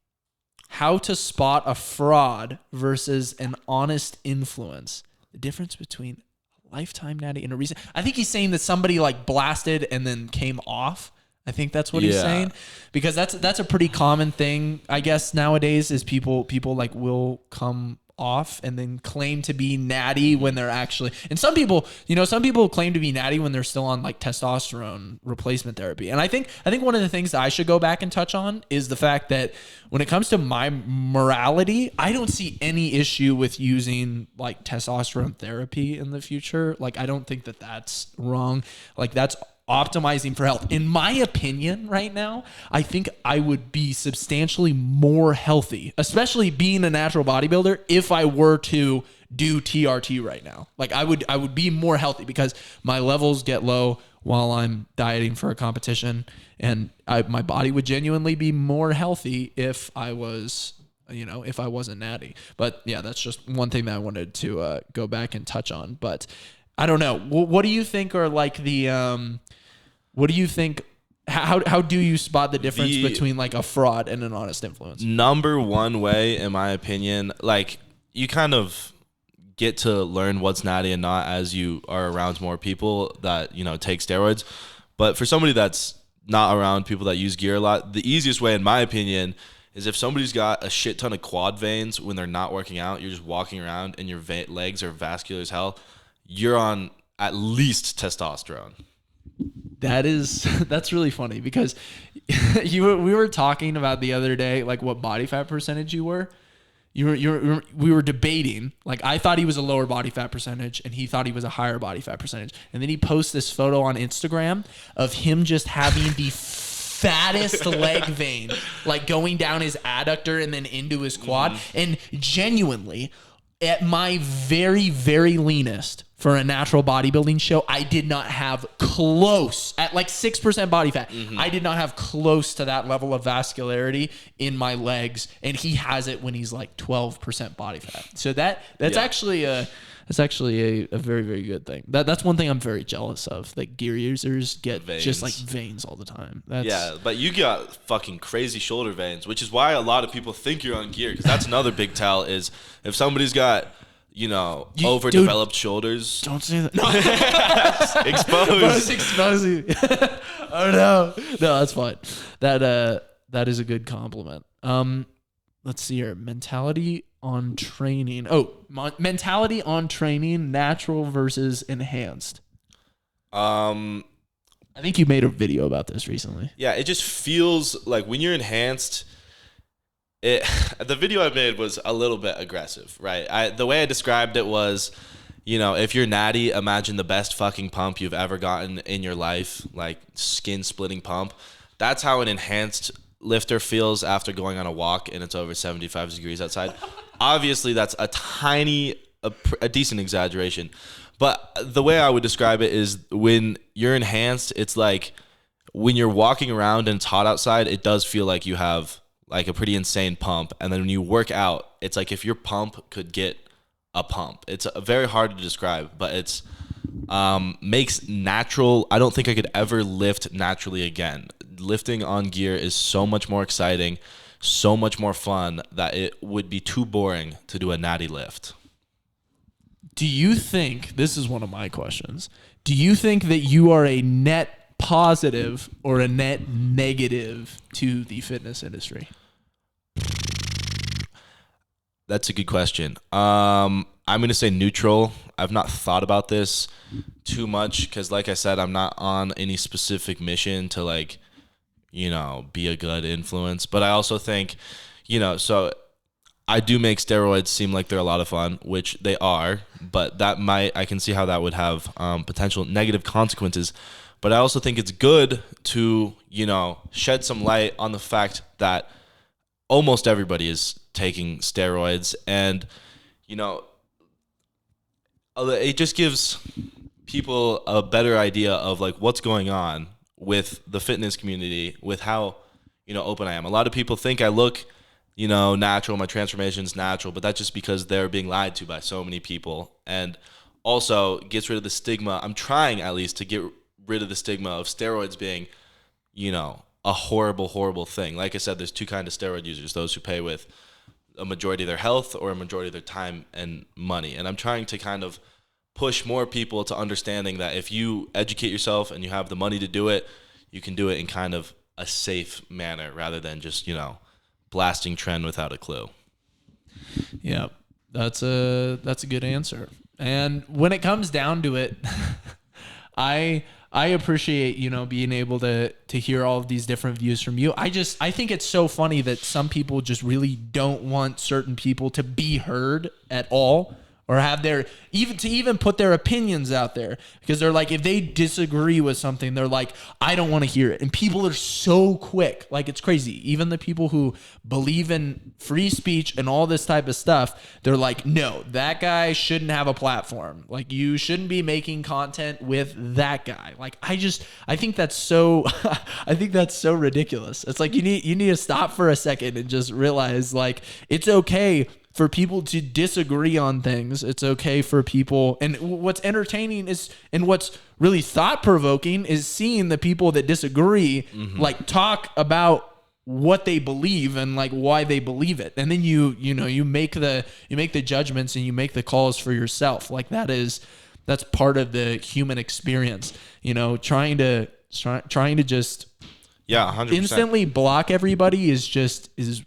Speaker 1: How to spot a fraud versus an honest influence. the difference between a lifetime natty and a recent. I think he's saying that somebody like blasted and then came off. I think that's what he's saying, because that's a pretty common thing, I guess, nowadays, is people like will come off and then claim to be natty when they're actually, and some people claim to be natty when they're still on like testosterone replacement therapy. And I think one of the things that I should go back and touch on is the fact that when it comes to my morality, I don't see any issue with using like testosterone therapy in the future. Like, I don't think that that's wrong. Like, that's optimizing for health. In my opinion right now, I think I would be substantially more healthy, especially being a natural bodybuilder, if I were to do TRT right now. Like, I would be more healthy because my levels get low while I'm dieting for a competition, and my body would genuinely be more healthy if I was, if I wasn't natty. But yeah, that's just one thing that I wanted to go back and touch on. But I don't know. What do you think are like the what do you think? How do you spot the difference between like a fraud and an honest influence? Number
Speaker 2: one way, in my opinion, like, you kind of get to learn what's natty and not as you are around more people that, take steroids. But for somebody that's not around people that use gear a lot, the easiest way, in my opinion, is if somebody's got a shit ton of quad veins when they're not working out, you're just walking around and your legs are vascular as hell, you're on at least testosterone.
Speaker 1: That's really funny, because we were talking about the other day, like, what body fat percentage you were. We were debating. Like, I thought he was a lower body fat percentage and he thought he was a higher body fat percentage. And then he posts this photo on Instagram of him just having the fattest leg vein, like going down his adductor and then into his quad. Mm-hmm. And genuinely, at my very, very leanest for a natural bodybuilding show, I did not have close, at like 6% body fat, I did not have close to that level of vascularity in my legs, and he has it when he's like 12% body fat. So that's actually a very, very good thing. That's one thing I'm very jealous of, that gear users get veins. Just like veins all the time.
Speaker 2: But you got fucking crazy shoulder veins, which is why a lot of people think you're on gear, because that's another big tell, is if somebody's got overdeveloped shoulders.
Speaker 1: Don't say that. No.
Speaker 2: Exposed.
Speaker 1: Oh no. No, that's fine. That is a good compliment. Let's see here. Mentality on training. Mentality on training, natural versus enhanced. I think you made a video about this recently.
Speaker 2: Yeah, it just feels like when you're enhanced, the video I made was a little bit aggressive, right? The way I described it was, if you're natty, imagine the best fucking pump you've ever gotten in your life, like skin-splitting pump. That's how an enhanced lifter feels after going on a walk and it's over 75 degrees outside. Obviously, that's a decent exaggeration. But the way I would describe it is, when you're enhanced, it's like when you're walking around and it's hot outside, it does feel like you have like a pretty insane pump. And then when you work out, it's like if your pump could get a pump. It's very hard to describe, but it's makes natural. I don't think I could ever lift naturally again. Lifting on gear is so much more exciting, so much more fun, that it would be too boring to do a natty lift.
Speaker 1: Do you think, this is one of my questions, do you think that you are a net positive or a net negative to the fitness industry?
Speaker 2: That's a good question. I'm going to say neutral. I've not thought about this too much because, like I said, I'm not on any specific mission to, like, be a good influence. But I also think, so I do make steroids seem like they're a lot of fun, which they are, but I can see how that would have potential negative consequences. But I also think it's good to, shed some light on the fact that almost everybody is taking steroids, and, it just gives people a better idea of like what's going on with the fitness community, with how, open I am. A lot of people think I look, natural, my transformation's natural, but that's just because they're being lied to by so many people. And also gets rid of the stigma. I'm trying at least to get rid of the stigma of steroids being, a horrible, horrible thing. Like I said, there's two kinds of steroid users: those who pay with a majority of their health or a majority of their time and money. And I'm trying to kind of push more people to understanding that if you educate yourself and you have the money to do it, you can do it in kind of a safe manner rather than just, blasting trend without a clue.
Speaker 1: Yeah, that's a good answer. And when it comes down to it, I appreciate, being able to hear all of these different views from you. I think it's so funny that some people just really don't want certain people to be heard at all, or have their even put their opinions out there, because they're like, if they disagree with something, they're like, I don't want to hear it. And people are so quick, like it's crazy. Even the people who believe in free speech and all this type of stuff, they're like, no, that guy shouldn't have a platform. Like, you shouldn't be making content with that guy. Like, I think that's so I think that's so ridiculous. It's like you need to stop for a second and just realize, like, it's okay for people to disagree on things. It's okay for people. And what's entertaining is, and what's really thought-provoking is seeing the people that disagree, like, talk about what they believe and like why they believe it. And then you make the judgments and you make the calls for yourself. Like, that's part of the human experience, trying to just
Speaker 2: 100%.
Speaker 1: instantly block everybody is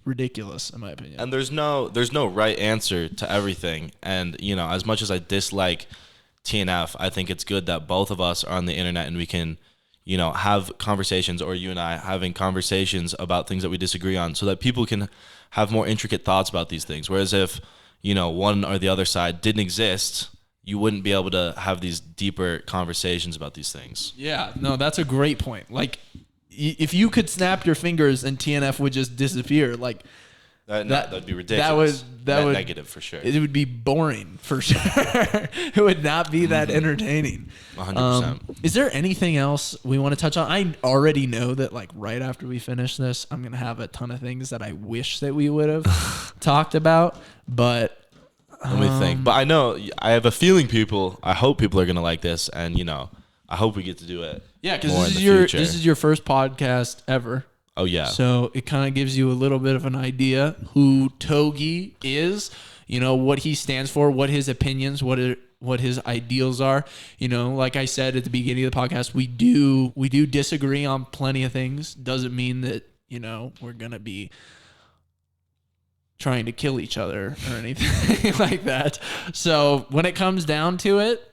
Speaker 1: ridiculous, in my opinion.
Speaker 2: And there's no right answer to everything. And as much as I dislike TNF, I think it's good that both of us are on the internet and we can have conversations, or you and I having conversations about things that we disagree on, so that people can have more intricate thoughts about these things. Whereas if one or the other side didn't exist, you wouldn't be able to have these deeper conversations about these things.
Speaker 1: Yeah, no, that's a great point. Like, if you could snap your fingers and TNF would just disappear, like
Speaker 2: that'd be ridiculous.
Speaker 1: That would
Speaker 2: negative for sure.
Speaker 1: It would be boring for sure. It would not be that entertaining.
Speaker 2: 100%.
Speaker 1: Is there anything else we want to touch on? I already know that, like, right after we finish this, I'm gonna have a ton of things that I wish that we would have talked about, but.
Speaker 2: Let me think. But I have a feeling I hope people are gonna like this, and I hope we get to do it.
Speaker 1: Yeah, because this is your first podcast ever.
Speaker 2: Oh yeah.
Speaker 1: So it kind of gives you a little bit of an idea who Togi is, what he stands for, what his opinions, what his ideals are. Like I said at the beginning of the podcast, we do disagree on plenty of things. Doesn't mean that, we're gonna be trying to kill each other or anything like that. So when it comes down to it,